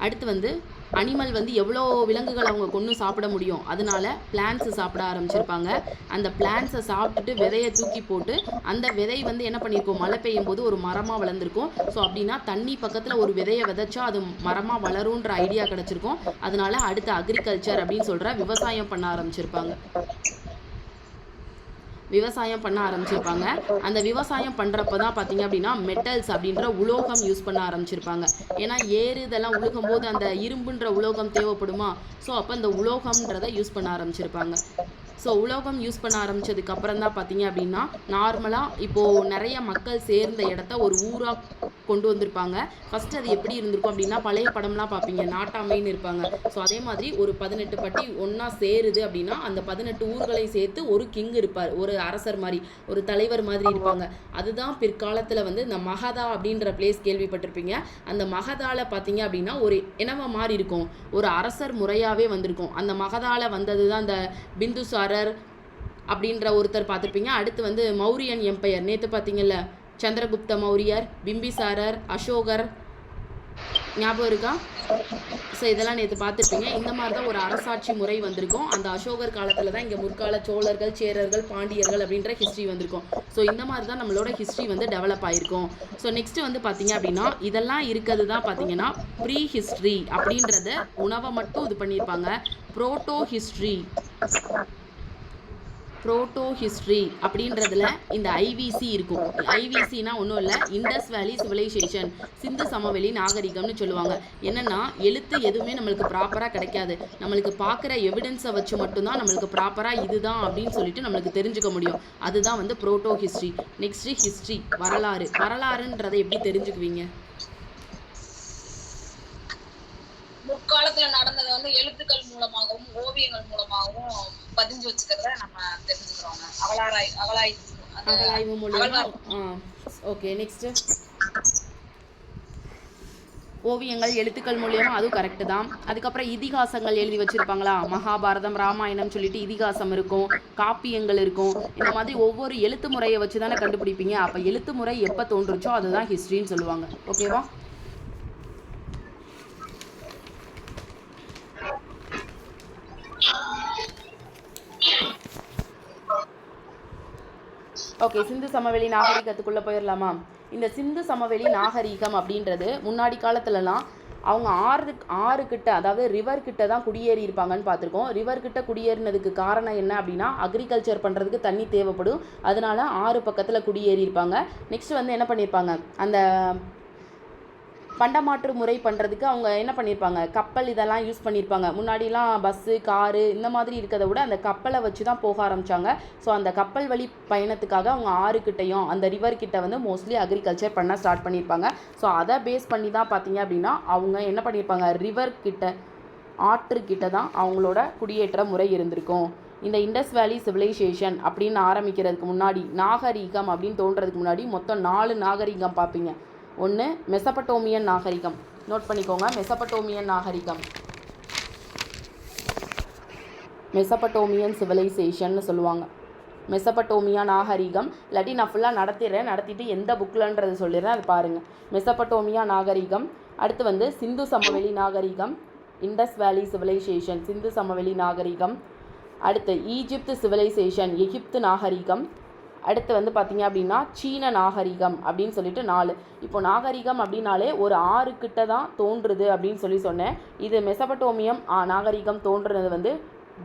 அடுத்து வந்து அனிமல் வந்து எவ்வளோ விலங்குகள் அவங்க கொன்று சாப்பிட முடியும், அதனால பிளான்ட்ஸை சாப்பிட ஆரம்பிச்சிருப்பாங்க. அந்த பிளான்ட்ஸை சாப்பிட்டுட்டு விதையை தூக்கி போட்டு அந்த விதை வந்து என்ன பண்ணியிருக்கும், மழை பெய்யும் போது ஒரு மரமாக வளர்ந்துருக்கும். ஸோ அப்படின்னா தண்ணி பக்கத்தில் ஒரு விதையை விதைச்சா அது மரமாக வளரும்ன்ற ஐடியா கிடச்சிருக்கும். அதனால அடுத்து அக்ரிகல்ச்சர் அப்படின்னு சொல்கிற விவசாயம் பண்ண ஆரம்பிச்சிருப்பாங்க. அந்த விவசாயம் பண்ணுறப்ப தான் பார்த்தீங்க அப்படின்னா மெட்டல்ஸ் அப்படின்ற உலோகம் யூஸ் பண்ண ஆரம்பிச்சிருப்பாங்க. ஏன்னா ஏறு இதெல்லாம் உழுகும் போது அந்த இரும்புன்ற உலோகம் தேவைப்படுமா, ஸோ அப்போ அந்த உலோகம்ன்றதை யூஸ் பண்ண ஆரம்பிச்சிருப்பாங்க. ஸோ உலோகம் யூஸ் பண்ண ஆரம்பித்ததுக்கு அப்புறம் தான் பார்த்தீங்க அப்படின்னா நார்மலாக இப்போது நிறைய மக்கள் சேர்ந்த இடத்த ஒரு ஊராக கொண்டு வந்திருப்பாங்க. ஃபஸ்ட்டு அது எப்படி இருந்திருக்கும் அப்படின்னா, பழைய படம்லாம் பார்ப்பீங்க, நாட்டாமைன்னு இருப்பாங்க. ஸோ அதே மாதிரி ஒரு 18 பட்டி ஒன்றா சேருது அப்படின்னா அந்த 18 ஊர்களை சேர்த்து ஒரு கிங் இருப்பார், ஒரு அரசர் மாதிரி, ஒரு தலைவர் மாதிரி இருப்பாங்க. அதுதான் பிற்காலத்தில் வந்து இந்த மகதா அப்படின்ற பிளேஸ் கேள்விப்பட்டிருப்பீங்க. அந்த மகதாவில் பார்த்தீங்க அப்படின்னா ஒரு என்னவா மாதிரி இருக்கும், ஒரு அரசர் முறையாகவே வந்திருக்கும். அந்த மகதாவில் வந்தது தான் இந்த பிந்துசாரர் அப்படின்ற ஒருத்தர் பார்த்துருப்பீங்க. அடுத்து வந்து மௌரியன் எம்பையர், நேற்று பார்த்தீங்கல்ல, சந்திரகுப்த மௌரியர், பிம்பிசாரர், அசோகர், ஞாபகம் இருக்கா? ஸோ இதெல்லாம் நேற்று பார்த்துருப்பீங்க. இந்த மாதிரி தான் ஒரு அரசாட்சி முறை வந்திருக்கும். அந்த அசோகர் காலத்தில் தான் இங்கே முற்கால சோழர்கள், சேரர்கள், பாண்டியர்கள் அப்படின்ற ஹிஸ்ட்ரி வந்திருக்கும். ஸோ இந்த மாதிரி தான் நம்மளோட ஹிஸ்ட்ரி வந்து டெவலப் ஆகிருக்கும். ஸோ நெக்ஸ்ட்டு வந்து பார்த்தீங்க அப்படின்னா இதெல்லாம் இருக்கிறது தான் பார்த்தீங்கன்னா ப்ரீ ஹிஸ்ட்ரி அப்படின்றத உணவை மட்டும் இது பண்ணியிருப்பாங்க. புரோட்டோ ஹிஸ்ட்ரி அப்படின்றதுல இந்த ஐவிசி இருக்கும். ஐவிசினா ஒன்றும் இல்லை, இண்டஸ் வேலி சிவிலைசேஷன், சிந்து சமவெளி நாகரிகம்னு சொல்லுவாங்க. என்னென்னா எழுத்து எதுவுமே நம்மளுக்கு ப்ராப்பராக கிடைக்காது. நம்மளுக்கு பார்க்குற எவிடன்ஸை வச்சு மட்டும்தான் நம்மளுக்கு ப்ராப்பராக இதுதான் அப்படின்னு சொல்லிட்டு நம்மளுக்கு தெரிஞ்சுக்க முடியும். அதுதான் வந்து புரோட்டோ ஹிஸ்ட்ரி. நெக்ஸ்ட்டு ஹிஸ்ட்ரி, வரலாறுன்றதை எப்படி தெரிஞ்சுக்குவீங்க? முற்காலத்துல நடந்ததை வந்து எழுத்துக்கள் மூலமாகவும் ஓவியங்கள் மூலமாகவும் பதிஞ்சு வச்சுக்கிறத நம்ம தெரிஞ்சுக்கிறோங்க. அகழாய்வு மூலமா. ஓகே, நெக்ஸ்ட் ஓவியங்கள் எழுத்துக்கள் மூலியமாக, அதுவும் கரெக்டு தான். அதுக்கப்புறம் இதிகாசங்கள் எழுதி வச்சுருப்பாங்களா, மகாபாரதம், ராமாயணம் சொல்லிட்டு இதிகாசம் இருக்கும், காப்பியங்கள் இருக்கும். இந்த மாதிரி ஒவ்வொரு எழுத்து முறையை வச்சு தானே கண்டுபிடிப்பீங்க. அப்போ எழுத்து முறை எப்போ தோன்றுச்சோ அதுதான் ஹிஸ்ட்ரின்னு சொல்லுவாங்க. ஓகேவா? ஓகே, சிந்து சமவெளி நாகரிகத்துக்குள்ளே போயிடலாமா? இந்த சிந்து சமவெளி நாகரிகம் அப்படின்றது முன்னாடி காலத்துலலாம் அவங்க ஆறு கிட்ட, அதாவது ரிவர் கிட்ட தான் குடியேறி இருப்பாங்கன்னு பார்த்துருக்கோம். ரிவர் கிட்ட குடியேறினதுக்கு காரணம் என்ன அப்படின்னா, அக்ரிகல்ச்சர் பண்ணுறதுக்கு தண்ணி தேவைப்படும், அதனால ஆறு பக்கத்தில் குடியேறி இருப்பாங்க. நெக்ஸ்ட் வந்து என்ன பண்ணியிருப்பாங்க, அந்த பண்டமாற்று முறை பண்ணுறதுக்கு அவங்க என்ன பண்ணியிருப்பாங்க, கப்பல் இதெல்லாம் யூஸ் பண்ணியிருப்பாங்க. முன்னாடிலாம் பஸ்ஸு, காரு இந்த மாதிரி இருக்கிறத விட அந்த கப்பலை வச்சு தான் போக ஆரம்பித்தாங்க. ஸோ அந்த கப்பல் வழி பயணத்துக்காக அவங்க ஆறுக்கிட்டையும் அந்த ரிவர் கிட்ட வந்து மோஸ்ட்லி அக்ரிகல்ச்சர் பண்ண ஸ்டார்ட் பண்ணியிருப்பாங்க. ஸோ அதை பேஸ் பண்ணி தான் பார்த்தீங்க அப்படின்னா அவங்க என்ன பண்ணியிருப்பாங்க, ரிவர் கிட்ட, ஆற்றுக்கிட்ட தான் அவங்களோட குடியேற்ற முறை இருந்திருக்கும். இந்த இண்டஸ் வேலி சிவிலைசேஷன் அப்படின்னு ஆரம்பிக்கிறதுக்கு முன்னாடி, நாகரிகம் அப்படின்னு தோன்றதுக்கு முன்னாடி மொத்தம் 4 நாகரிகம் பார்ப்பீங்க. ஒன்று மெசபட்டோமியன் நாகரிகம், நோட் பண்ணிக்கோங்க. மெசபடோமியன் நாகரிகம், மெசபடோமியன் சிவிலைசேஷன்னு சொல்லுவாங்க. மெசபடோமியா நாகரிகம், இல்லாட்டி நான் ஃபுல்லாக நடத்திட்டு எந்த புக்கில்ன்றது சொல்லிடுறேன், அது பாருங்கள். மெசபடோமியா நாகரிகம். அடுத்து வந்து சிந்து சமவெளி நாகரிகம், இண்டஸ் வேலி சிவிலைசேஷன், சிந்து சமவெளி நாகரிகம். அடுத்து ஈஜிப்து சிவிலைசேஷன், எகிப்து நாகரிகம். அடுத்து வந்து பார்த்திங்க அப்படின்னா சீன நாகரிகம் அப்படின்னு சொல்லிட்டு 4. இப்போ நாகரிகம் அப்படின்னாலே ஒரு 6 கிட்ட தான் தோன்றுது அப்படின்னு சொன்னேன். இது மெசபடோமியம் நாகரிகம் தோன்றுறது வந்து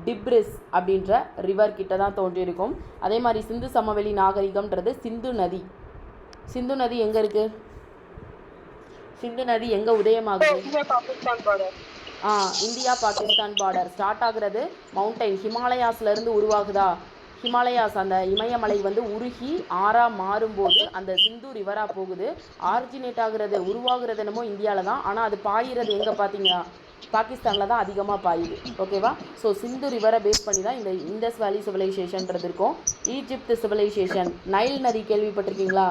டிப்ரிஸ் அப்படின்ற ரிவர் கிட்ட தான் தோன்றியிருக்கும். அதே மாதிரி சிந்து சமவெளி நாகரிகம்ன்றது சிந்து நதி. சிந்து நதி எங்கே இருக்குது? சிந்து நதி எங்கே உதயமாகுது? India Pakistan border. ஸ்டார்ட் ஆகுறது மவுண்டைன் ஹிமாலயாஸ்லேருந்து உருவாகுதா? ஹிமாலயாஸ் அந்த இமயமலை வந்து உருகி ஆறாக மாறும்போது அந்த சிந்து ரிவராக போகுது. ஆரிஜினேட் ஆகுறது உருவாகிறது என்னமோ இந்தியாவில் தான், ஆனால் அது பாயிறது எங்கே பார்த்தீங்கன்னா பாகிஸ்தானில் தான் அதிகமாக பாயுது. ஓகேவா? ஸோ சிந்து ரிவரை பேஸ் பண்ணி தான் இந்த இண்டஸ் வேலி சிவிலைசேஷன்றது இருக்கும். ஈஜிப்து சிவிலைசேஷன், நைல் நதி கேள்விப்பட்டிருக்கீங்களா?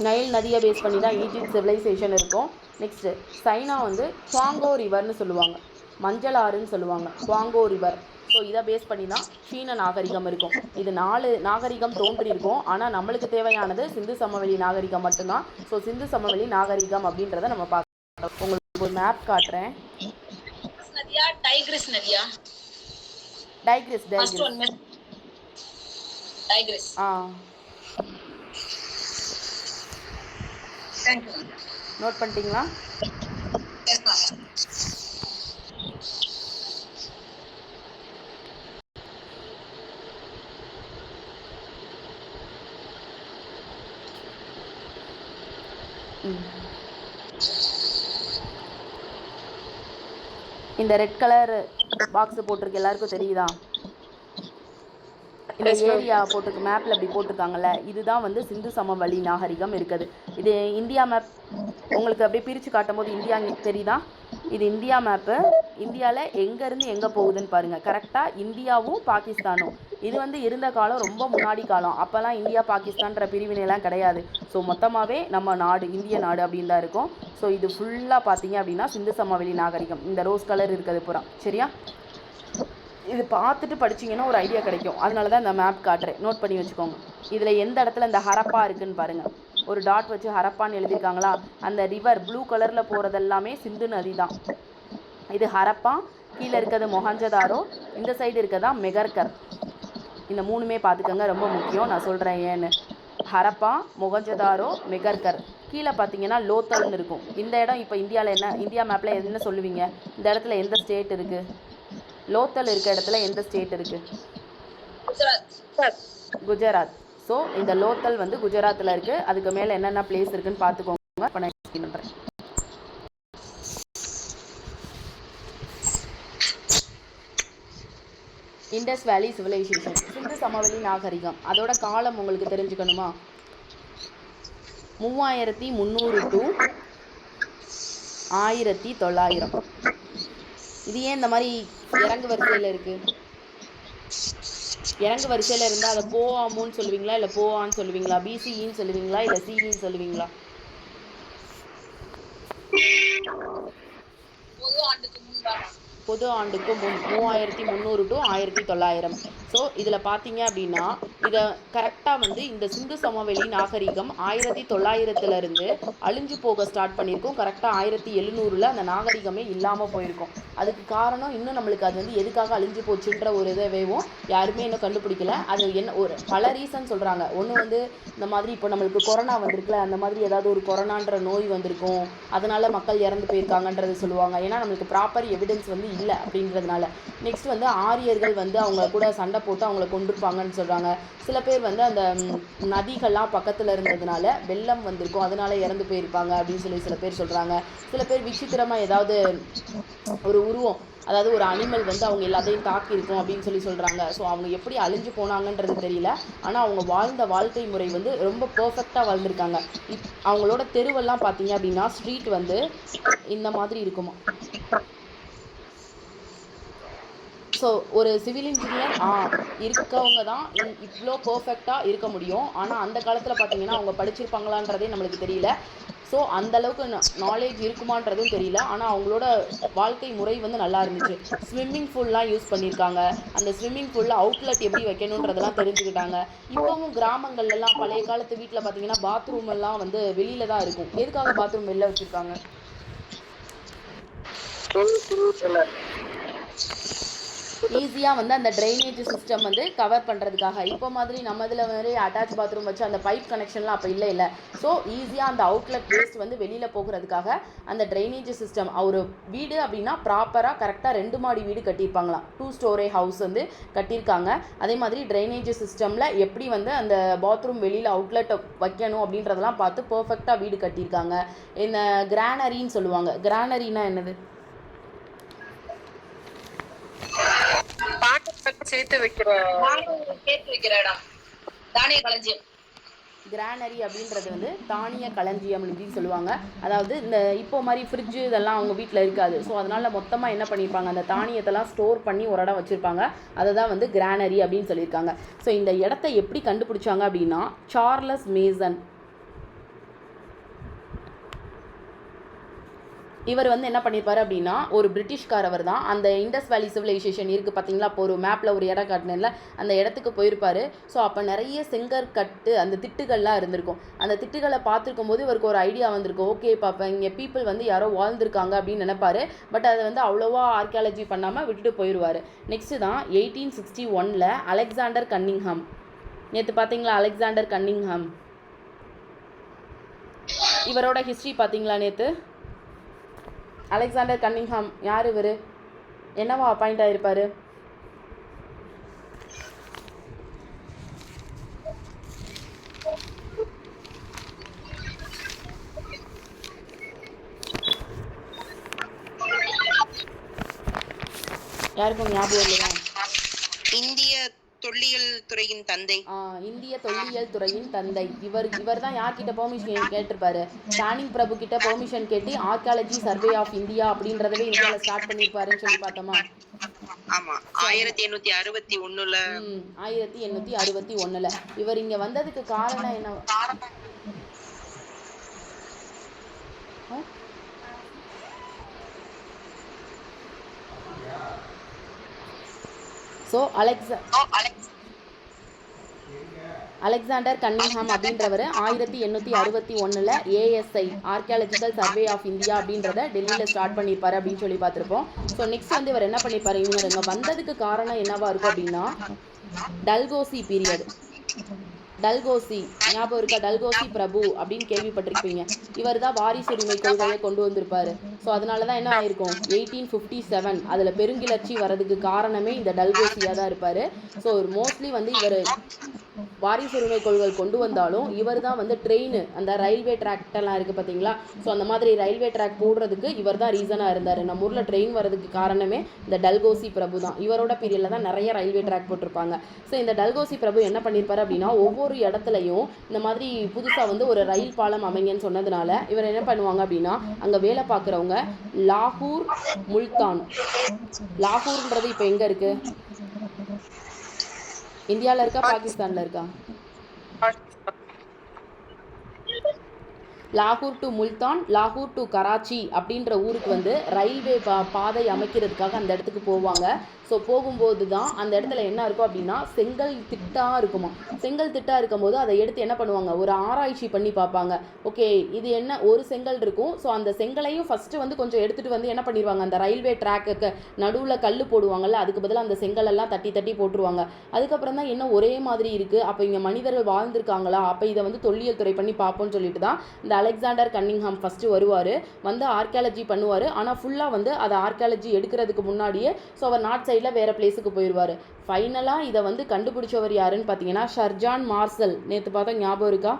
நைல் நதியை பேஸ் பண்ணி தான் ஈஜிப்ட் சிவிலைசேஷன் இருக்கும். நெக்ஸ்ட்டு சைனா வந்து குவாங்கோ ரிவர்னு சொல்லுவாங்க, மஞ்சள் ஆறுன்னு சொல்லுவாங்க, குவாங்கோ ரிவர். ஸோ இதை பேஸ் பண்ணி தான் சீன நாகரிகம் இருக்கும். இது 4 நாகரிகம் தோன்றியிருக்கும். ஆனால் நம்மளுக்கு தேவையானது சிந்து சமவெளி நாகரிகம் மட்டும்தான். ஸோ சிந்து சமவெளி நாகரிகம் அப்படின்றத நம்ம பார்க்கலாம். உங்களுக்கு ஒரு மேப் காட்டுறேன். டைக்ரிஸ் நதியா? டைக்ரிஸ். நோட் பண்ணிட்டீங்களா? இந்த ரெட் கலர் பாக்ஸ் போட்டிருக்கு, எல்லாருக்கும் தெரியுதா? இந்த ஏரியா போட்டிருக்கு, மேப்பில் இப்படி போட்டிருக்காங்கல்ல, இதுதான் வந்து சிந்து சமவெளி நாகரிகம் இருக்குது. இது இந்தியா மேப் உங்களுக்கு அப்படியே பிரித்து காட்டும் போது இந்தியா தெரியுதா? இது இந்தியா மேப்பு. இந்தியாவில் எங்கேருந்து எங்கே போகுதுன்னு பாருங்கள். கரெக்டாக இந்தியாவும் பாகிஸ்தானும். இது வந்து இருந்த காலம் ரொம்ப முன்னாடி காலம். அப்போல்லாம் இந்தியா பாகிஸ்தான்ற பிரிவினைலாம் கிடையாது. ஸோ மொத்தமாகவே நம்ம நாடு இந்திய நாடு அப்படின்னு தான் இருக்கும். ஸோ இது ஃபுல்லாக பார்த்தீங்க அப்படின்னா சிந்து சமவெளி நாகரிகம். இந்த ரோஸ் கலர் இருக்கிறது பூரா, சரியா? இது பார்த்துட்டு படிச்சிங்கன்னா ஒரு ஐடியா கிடைக்கும். அதனால தான் இந்த மேப் காட்டுறேன், நோட் பண்ணி வச்சுக்கோங்க. இதில் எந்த இடத்துல இந்த ஹரப்பா இருக்குதுன்னு பாருங்கள். ஒரு டாட் வச்சு ஹரப்பான்னு எழுதியிருக்காங்களா? அந்த ரிவர் ப்ளூ கலரில் போகிறது எல்லாமே சிந்து நதி தான். இது ஹரப்பா, கீழே இருக்கிறது மொஹஞ்சதாரோ, இந்த சைடு இருக்கிறதா மெகர்கர். இந்த 3மே பார்த்துக்கோங்க, ரொம்ப முக்கியம். நான் சொல்கிறேன் ஏன்னு. ஹரப்பா, மொஹஞ்சதாரோ, மெகர்கர். கீழே பார்த்தீங்கன்னா லோத்தல்னு இருக்கும். இந்த இடம் இப்போ இந்தியாவில் என்ன, இந்தியா மேப்பில் என்ன சொல்லுவீங்க? இந்த இடத்துல எந்த ஸ்டேட் இருக்குது? லோத்தல் இருக்க இடத்துல எந்த ஸ்டேட் இருக்குது? குஜராத். ஸோ இந்த லோத்தல் வந்து குஜராத்தில் இருக்குது. அதுக்கு மேலே என்னென்ன பிளேஸ் இருக்குதுன்னு பார்த்துக்கோங்க. இப்போ நான் எக்ஸ்பிளைன் பண்ணுறேன். இண்டஸ் வேலி சிவிலைசேஷன், சிந்து சமவெளி நாகரிகம். அதோட காலம் உங்களுக்கு தெரிஞ்சுக்கணுமா? 3300 to 1900. இது ஏன் இந்த மாதிரி இறங்கு வரிசையில் இருக்குது? இறங்கு வரிசையில் இருந்தால் அதை போஆமுன்னு சொல்லுவீங்களா, இல்லை போஆன்னு சொல்லுவீங்களா, பிசிஇன்னு சொல்லுவீங்களா, இல்லை சிஇன்னு சொல்லுவீங்களா? பொது ஆண்டுக்கு முன் 3300 to 1900. ஸோ இதில் பார்த்தீங்க அப்படின்னா இதை கரெக்டாக வந்து இந்த சிந்து சமவெளி நாகரிகம் 1900 அழிஞ்சு போக ஸ்டார்ட் பண்ணியிருக்கோம். கரெக்டாக 1700 அந்த நாகரிகமே இல்லாமல் போயிருக்கும். அதுக்கு காரணம் இன்னும் நம்மளுக்கு அது வந்து எதுக்காக அழிஞ்சு போச்சுன்ற ஒரு இதுவேவும் யாருமே இன்னும் கண்டுபிடிக்கல. அது என்ன ஒரு பல ரீசன் சொல்கிறாங்க. ஒன்று வந்து இந்த மாதிரி இப்போ நம்மளுக்கு கொரோனா வந்திருக்குல, அந்த மாதிரி ஏதாவது ஒரு கொரோனான்ற நோய் வந்திருக்கும், அதனால் மக்கள் இறந்து போயிருக்காங்கன்றது சொல்லுவாங்க. ஏன்னா நம்மளுக்கு ப்ராப்பர் எவிடன்ஸ் வந்து இல்லை அப்படின்றதுனால. நெக்ஸ்ட் வந்து ஆரியர்கள் வந்து அவங்க கூட சண்டை போட்டு அவங்கள கொண்டிருப்பாங்கன்னு சொல்கிறாங்க. சில பேர் வந்து அந்த நதிகள்லாம் பக்கத்தில் இருந்ததுனால வெள்ளம் வந்திருக்கும், அதனால இறந்து போயிருப்பாங்க அப்படின்னு சொல்லி சில பேர் சொல்கிறாங்க. சில பேர் விசித்திரமாக ஏதாவது ஒரு உருவம், அதாவது ஒரு அனிமல் வந்து அவங்க எல்லாத்தையும் தாக்கியிருக்கும் அப்படின்னு சொல்கிறாங்க. ஸோ அவங்க எப்படி அழிஞ்சு போனாங்கன்றது தெரியல. ஆனால் அவங்க வாழ்ந்த வாழ்க்கை முறை வந்து ரொம்ப பர்ஃபெக்டாக வாழ்ந்துருக்காங்க. அவங்களோட தெருவெல்லாம் பார்த்தீங்க அப்படின்னா ஸ்ட்ரீட் வந்து இந்த மாதிரி இருக்குமா. ஸோ ஒரு சிவில் இன்ஜினியர் இருக்கவங்க தான் இவ்வளோ பர்ஃபெக்டாக இருக்க முடியும். ஆனால் அந்த காலத்தில் பார்த்தீங்கன்னா அவங்க படிச்சிருப்பாங்களான்றதே நம்மளுக்கு தெரியல. ஸோ அந்தளவுக்கு நாலேஜ் இருக்குமான்றதும் தெரியல. ஆனால் அவங்களோட வாழ்க்கை முறை வந்து நல்லா இருந்துச்சு. ஸ்விம்மிங் பூல்லாம் யூஸ் பண்ணியிருக்காங்க. அந்த ஸ்விம்மிங் பூலில் அவுட்லெட் எப்படி வைக்கணுன்றதெல்லாம் தெரிஞ்சுக்கிட்டாங்க. இப்போவும் கிராமங்கள்லாம் பழைய காலத்து வீட்டில் பார்த்தீங்கன்னா பாத்ரூம் எல்லாம் வந்து வெளியில தான் இருக்கும். எதுக்காக பாத்ரூம் வெளில வச்சுருக்காங்க? ஈஸியாக வந்து அந்த ட்ரைனேஜ் சிஸ்டம் வந்து கவர் பண்ணுறதுக்காக. இப்போ மாதிரி நம்ம இதில் வந்து அட்டாச் பாத்ரூம் வச்சு அந்த பைப் கனெக்ஷன்லாம் அப்போ இல்லை. ஸோ ஈஸியாக அந்த அவுட்லெட் வேஸ்ட் வந்து வெளியில் போகிறதுக்காக அந்த ட்ரைனேஜ் சிஸ்டம். ஒரு வீடு அப்படின்னா ப்ராப்பராக கரெக்டாக 2 மாடி வீடு கட்டியிருப்பாங்களாம். 2 ஸ்டோரே ஹவுஸ் வந்து கட்டியிருக்காங்க. அதே மாதிரி ட்ரைனேஜ் சிஸ்டமில் எப்படி வந்து அந்த பாத்ரூம் வெளியில் அவுட்லெட்டை வைக்கணும் அப்படின்றதெல்லாம் பார்த்து பர்ஃபெக்டாக வீடு கட்டியிருக்காங்க. இந்த கிரானரின்னு சொல்லுவாங்க. கிரானரினா என்னது? சேர்த்து வைக்கிற இடம், தானிய களஞ்சியம். கிரானரி அப்படின்றது வந்து தானிய களஞ்சியம் அப்படின்னு சொல்லுவாங்க. அதாவது இந்த இப்போ மாதிரி ஃப்ரிட்ஜு இதெல்லாம் அவங்க வீட்டில் இருக்காது. ஸோ அதனால் மொத்தமாக என்ன பண்ணியிருப்பாங்க, அந்த தானியத்தெல்லாம் ஸ்டோர் பண்ணி ஒரு இடம் வச்சுருப்பாங்க. அதை தான் வந்து கிரானரி அப்படின்னு சொல்லியிருக்காங்க. ஸோ இந்த இடத்த எப்படி கண்டுபிடிச்சாங்க அப்படின்னா சார்லஸ் மேசன். இவர் வந்து என்ன பண்ணியிருப்பார் அப்படின்னா ஒரு பிரிட்டிஷ்காரவர் தான். அந்த இண்டஸ் வேலி சிவிலைசேஷன் இருக்குது பார்த்தீங்களா, இப்போ ஒரு மேப்பில் ஒரு இடம் காட்டினேன்ல, அந்த இடத்துக்கு போயிருப்பார். ஸோ அப்போ நிறைய செங்கற்கட்டு அந்த திட்டுகள்லாம் இருந்திருக்கும். அந்த திட்டுகளை பார்த்துருக்கும் போது இவருக்கு ஒரு ஐடியா வந்திருக்கும். ஓகே பாப்பா, இங்கே பீப்புள் வந்து யாரோ வாழ்ந்திருக்காங்க அப்படின்னு நினைப்பாரு. பட் அதை வந்து அவ்வளோவா ஆர்கியாலஜி பண்ணாமல் விட்டுட்டு போயிடுவார். நெக்ஸ்ட்டு தான் 1861 அலெக்சாண்டர் கன்னிங்ஹாம். நேற்று பார்த்தீங்களா அலெக்சாண்டர் கன்னிங்ஹாம், இவரோட ஹிஸ்ட்ரி பார்த்தீங்களா நேற்று? அலெக்சாண்டர் கன்னிங்ஹாம் யார்? இவர் என்னவா அப்பாயிண்ட் ஆகிருப்பார்? யாருக்கும் ஞாபகம் இல்லையா? இந்திய தொல்லியல் துறையின் தந்தை. இந்திய தொல்லியல் துறையின் தந்தை. இவர் தான் யார்கிட்ட பெர்மிஷன் கேட்டிருப்பாரு? சானிங் பிரபு கிட்ட பெர்மிஷன் கேட்டு ஆர்கியாலஜி சர்வே ஆஃப் இந்தியா அப்படின்றதவே இந்தியாவில் ஸ்டார்ட் பண்ணியிருப்பாருன்னு சொல்லி பார்த்தோமா? ஆமா, 1861. 1861 இவர் இங்க வந்ததுக்கு காரணம் என்ன? ஸோ அலெக்சாண்டர் கன்னிங்ஹாம் அப்படின்றவர் 1861 ASI archaeological survey of India அப்படின்றத டெல்லியில் ஸ்டார்ட் பண்ணியிருப்பாரு அப்படின்னு சொல்லி பார்த்துருப்போம். ஸோ நெக்ஸ்ட் வந்து இவர் என்ன பண்ணியிருப்பாரு, இவங்க வந்ததுக்கு காரணம் என்னவா இருக்கும் அப்படின்னா டல்கோசி பீரியட். டல்கோசி ஞாபகம் இருக்கா? டல்கோசி பிரபு அப்படின்னு கேள்விப்பட்டிருப்பீங்க. இவர் தான் வாரிசுரிமை கொள்கையை கொண்டு வந்திருப்பாரு. ஸோ அதனால தான் என்ன ஆயிருக்கும், 1857 அதில் பெருங்கிளர்ச்சி வர்றதுக்கு காரணமே இந்த டல்கோசியாக தான் இருப்பார். ஸோ மோஸ்ட்லி வந்து இவர் வாரிசுரிமை கொள்கை கொண்டு வந்தாலும் இவர் தான் வந்து ட்ரெயின், அந்த ரயில்வே ட்ராக்டெல்லாம் இருக்குது பார்த்தீங்களா, ஸோ அந்த மாதிரி ரயில்வே ட்ராக் போடுறதுக்கு இவர் தான் ரீசனாக இருந்தார். நம்ம ஊரில் ட்ரெயின் வரதுக்கு காரணமே இந்த டல்கோசி பிரபு தான். இவரோட பீரியடில் தான் நிறைய ரயில்வே ட்ராக் போட்டிருப்பாங்க. ஸோ இந்த டல்கோசி பிரபு என்ன பண்ணியிருப்பார் அப்படின்னா ஒவ்வொரு இடத்துலையும் இந்த மாதிரி புதுசாக வந்து ஒரு ரயில் பாலம் அமைங்கன்னு சொன்னதுனால இவர் என்ன பண்ணுவாங்க அப்படின்னா அங்கே வேலை பார்க்குறவங்க லாகூர், முல்தான். லாகூர்ன்றது இப்போ எங்கே இருக்குது? இந்தியாவில் இருக்கா, பாகிஸ்தானில் இருக்கா? லாகூர் டு முல்தான், லாகூர் டு கராச்சி அப்படின்ற ஊருக்கு வந்து ரயில்வே பாதை அமைக்கிறதுக்காக அந்த இடத்துக்கு போவாங்க. ஸோ போகும்போது தான் அந்த இடத்துல என்ன இருக்கும் அப்படின்னா செங்கல் திட்டாக இருக்குமா. செங்கல் திட்டாக இருக்கும்போது அதை எடுத்து என்ன பண்ணுவாங்க, ஒரு ஆராய்ச்சி பண்ணி பார்ப்பாங்க. ஓகே இது என்ன, ஒரு செங்கல் இருக்கும். ஸோ அந்த செங்கலையும் ஃபஸ்ட்டு வந்து கொஞ்சம் எடுத்துகிட்டு வந்து என்ன பண்ணிடுவாங்க, அந்த ரயில்வே ட்ராக்குக்கு நடுவில் கல் போடுவாங்கல்ல, அதுக்கு பதிலாக அந்த செங்கலெல்லாம் தட்டி தட்டி போட்டுருவாங்க. அதுக்கப்புறம் தான் என்ன ஒரே மாதிரி இருக்குது, அப்போ இங்கே மனிதர்கள் வாழ்ந்திருக்காங்களா, அப்போ இதை வந்து தொல்லியல் துறை பண்ணி பார்ப்போம்னு சொல்லிட்டு தான் இந்த அலெக்சாண்டர் கன்னிங்ஹாம் ஃபஸ்ட்டு வருவார், வந்து ஆர்கியாலஜி பண்ணுவார். ஆனால் ஃபுல்லாக வந்து அதை ஆர்கியாலஜி எடுக்கிறதுக்கு முன்னாடியே ஸோ அவர் நார்த் சைடில் வேறு பிளேஸுக்கு போயிடுவார். ஃபைனலாக இதை வந்து கண்டுபிடிச்சவர் யாருன்னு பார்த்தீங்கன்னா சர்ஜான் மார்சல். நேற்று பார்த்தா ஞாபகம் இருக்கா?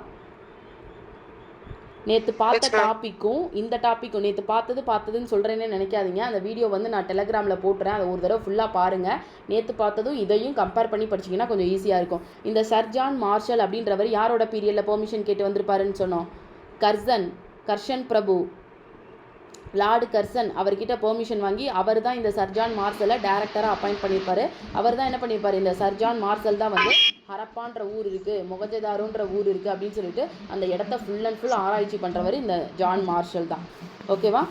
நேற்று பார்த்த டாப்பிக்கும் இந்த டாப்பிக்கும் நேற்று பார்த்ததுன்னு சொல்கிறேன்னு நினைக்காதீங்க. அந்த வீடியோ வந்து நான் டெலகிராமில் போட்டுறேன், அதை ஒரு தடவை ஃபுல்லாக பாருங்கள். நேற்று பார்த்ததும் இதையும் கம்பேர் பண்ணி படிச்சிங்கன்னா கொஞ்சம் ஈஸியாக இருக்கும். இந்த சர்ஜான் மார்ஷல் அப்படின்றவர் யாரோட பீரியடில் பெர்மிஷன் கேட்டு வந்திருப்பாருன்னு சொன்னோம்? கர்ஷன் பிரபு. லார்டு கர்சன் அவர்கிட்ட பெர்மிஷன் வாங்கி அவர் தான் இந்த சர் ஜான் மார்சலை டைரக்டராக அப்பாயிண்ட் பண்ணியிருப்பார். அவர் தான் என்ன பண்ணியிருப்பார், இந்த சர் ஜான் மார்சல் தான் வந்து ஹரப்பான்ற ஊர் இருக்குது, மொகஞ்சதாரோன்ற ஊர் இருக்குது அப்படின்னு சொல்லிட்டு அந்த இடத்த ஃபுல் அண்ட் ஃபுல் ஆராய்ச்சி பண்ணுறவர் இந்த ஜான் மார்ஷல் தான். ஓகேவா?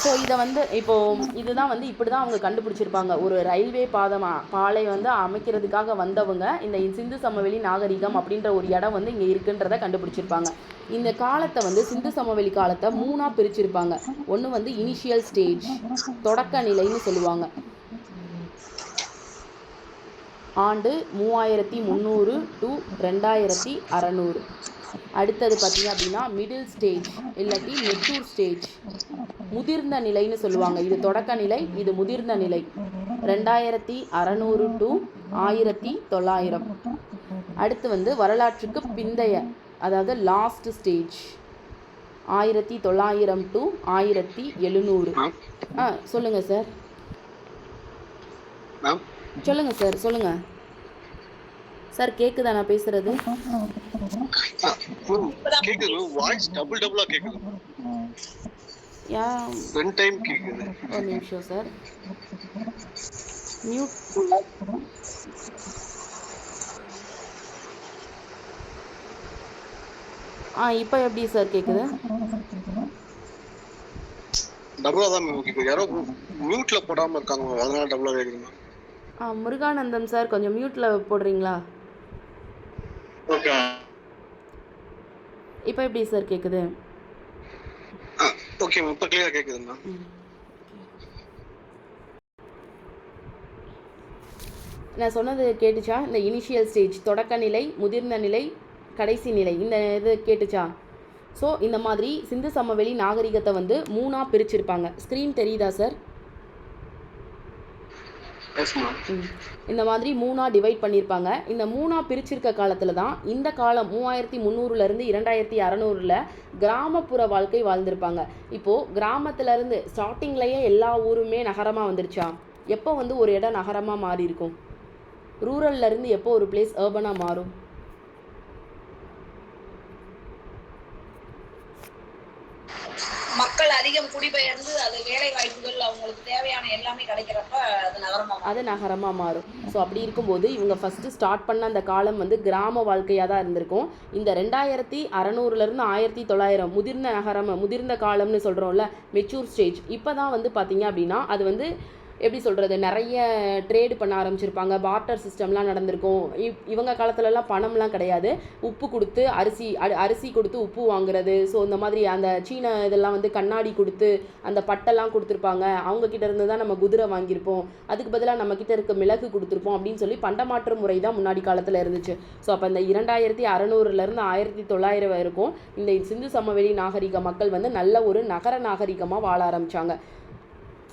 ஸோ இதை வந்து இப்போது இதுதான் வந்து இப்படி தான் அவங்க கண்டுபிடிச்சிருப்பாங்க. ஒரு ரயில்வே பாலை வந்து அமைக்கிறதுக்காக வந்தவங்க இந்த சிந்து சமவெளி நாகரிகம் அப்படின்ற ஒரு இடம் வந்து இங்கே இருக்குன்றதை கண்டுபிடிச்சிருப்பாங்க. இந்த காலத்தை வந்து சிந்து சமவெளி காலத்தை 3ஆக பிரிச்சிருப்பாங்க. ஒன்று வந்து இனிஷியல் ஸ்டேஜ், தொடக்க நிலைன்னு சொல்லுவாங்க. ஆண்டு 3300 to 2600. அடுத்தது பார்த்திங்க அப்படின்னா மிடில் ஸ்டேஜ் இல்லாட்டி மெச்சூர் ஸ்டேஜ், முதிர்ந்த நிலைன்னு சொல்லுவாங்க. இது தொடக்க நிலை, இது முதிர்ந்த நிலை. 2600 to 1900. அடுத்து வந்து வரலாற்றுக்கு பிந்தைய, அதாவது லாஸ்ட் ஸ்டேஜ் 1900 to 1700. சொல்லுங்கள் சார். சொல்லுங்கள் சார், சொல்லுங்கள் சார். கேக்குதா நான் பேசுறது? கேக்குது. வாய்ஸ் டபுளா கேக்குது. யா, ரெண்டு டைம் கேக்குது. ஒரு நிமிஷம் சார். மியூட். இப்போ எப்படி சார் கேக்குது? டபுளா தான் கேக்குது. யாரோ மியூட்ல போடாம இருக்காங்க, அதனால டபுளா கேக்குது. முருகானந்தம் சார், கொஞ்சம் மியூட்ல போடுறீங்களா? ஓகே. இப்போ எப்படி சார் கேக்குது? ஓகே, இப்ப கிளியரா கேக்குதுண்ணா. நான் சொன்னது கேட்டுச்சா? இந்த இனிஷியல் ஸ்டேஜ், தொடக்க நிலை, முதிர்ந்த நிலை, கடைசி நிலை, இந்த இது கேட்டுச்சா? ஸோ இந்த மாதிரி சிந்து சமவெளி நாகரிகத்தை வந்து 3ஆக பிரிச்சிருப்பாங்க. ஸ்க்ரீன் தெரியுதா சார்? இந்த மாதிரி 3ஆக டிவைட் பண்ணியிருப்பாங்க. இந்த 3ஆக பிரிச்சிருக்க காலத்தில் தான் இந்த காலம் 3300லேருந்து 2600 கிராமப்புற வாழ்க்கை வாழ்ந்திருப்பாங்க. இப்போது கிராமத்துலேருந்து ஸ்டார்டிங்லேயே எல்லா ஊருமே நகரமாக வந்துருச்சா? எப்போ வந்து ஒரு இடம் நகரமாக மாறி இருக்கும்? ரூரல்லேருந்து எப்போ ஒரு பிளேஸ் அர்பனாக மாறும்? மக்கள் அதிகம் குடிபெயர்ந்து அது வேலை வாய்ப்புகள் அவங்களுக்கு தேவையான எல்லாமே கிடைக்கிறப்ப அது நகரமாக மாறும். ஸோ அப்படி இருக்கும்போது இவங்க ஃபஸ்ட்டு ஸ்டார்ட் பண்ண அந்த காலம் வந்து கிராம வாழ்க்கையாக தான் இருந்திருக்கும். இந்த 2600லேருந்து 1900 முதிர்ந்த காலம்னு சொல்கிறோம்ல, மெச்சூர் ஸ்டேஜ், இப்போ தான் வந்து பார்த்திங்க அப்படின்னா அது வந்து எப்படி சொல்கிறது, நிறைய ட்ரேடு பண்ண ஆரம்பிச்சிருப்பாங்க. பார்ட்டர் சிஸ்டம்லாம் நடந்திருக்கும். இவங்க காலத்துலலாம் பணம்லாம் கிடையாது. உப்பு கொடுத்து அரிசி கொடுத்து உப்பு வாங்குறது. ஸோ இந்த மாதிரி அந்த சீன இதெல்லாம் வந்து கண்ணாடி கொடுத்து அந்த பட்டெல்லாம் கொடுத்துருப்பாங்க. அவங்கக்கிட்ட இருந்து தான் நம்ம குதிரை வாங்கியிருப்போம், அதுக்கு பதிலாக நம்மக்கிட்ட இருக்க மிளகு கொடுத்துருப்போம் அப்படின்னு சொல்லி பண்டமாற்று முறை தான் முன்னாடி காலத்தில் இருந்துச்சு. ஸோ அப்போ இந்த 2600லேருந்து 1900 வரைக்கும் இந்த சிந்து சமவெளி நாகரிக மக்கள் வந்து நல்ல ஒரு நகர நாகரிகமாக வாழ ஆரம்பித்தாங்க.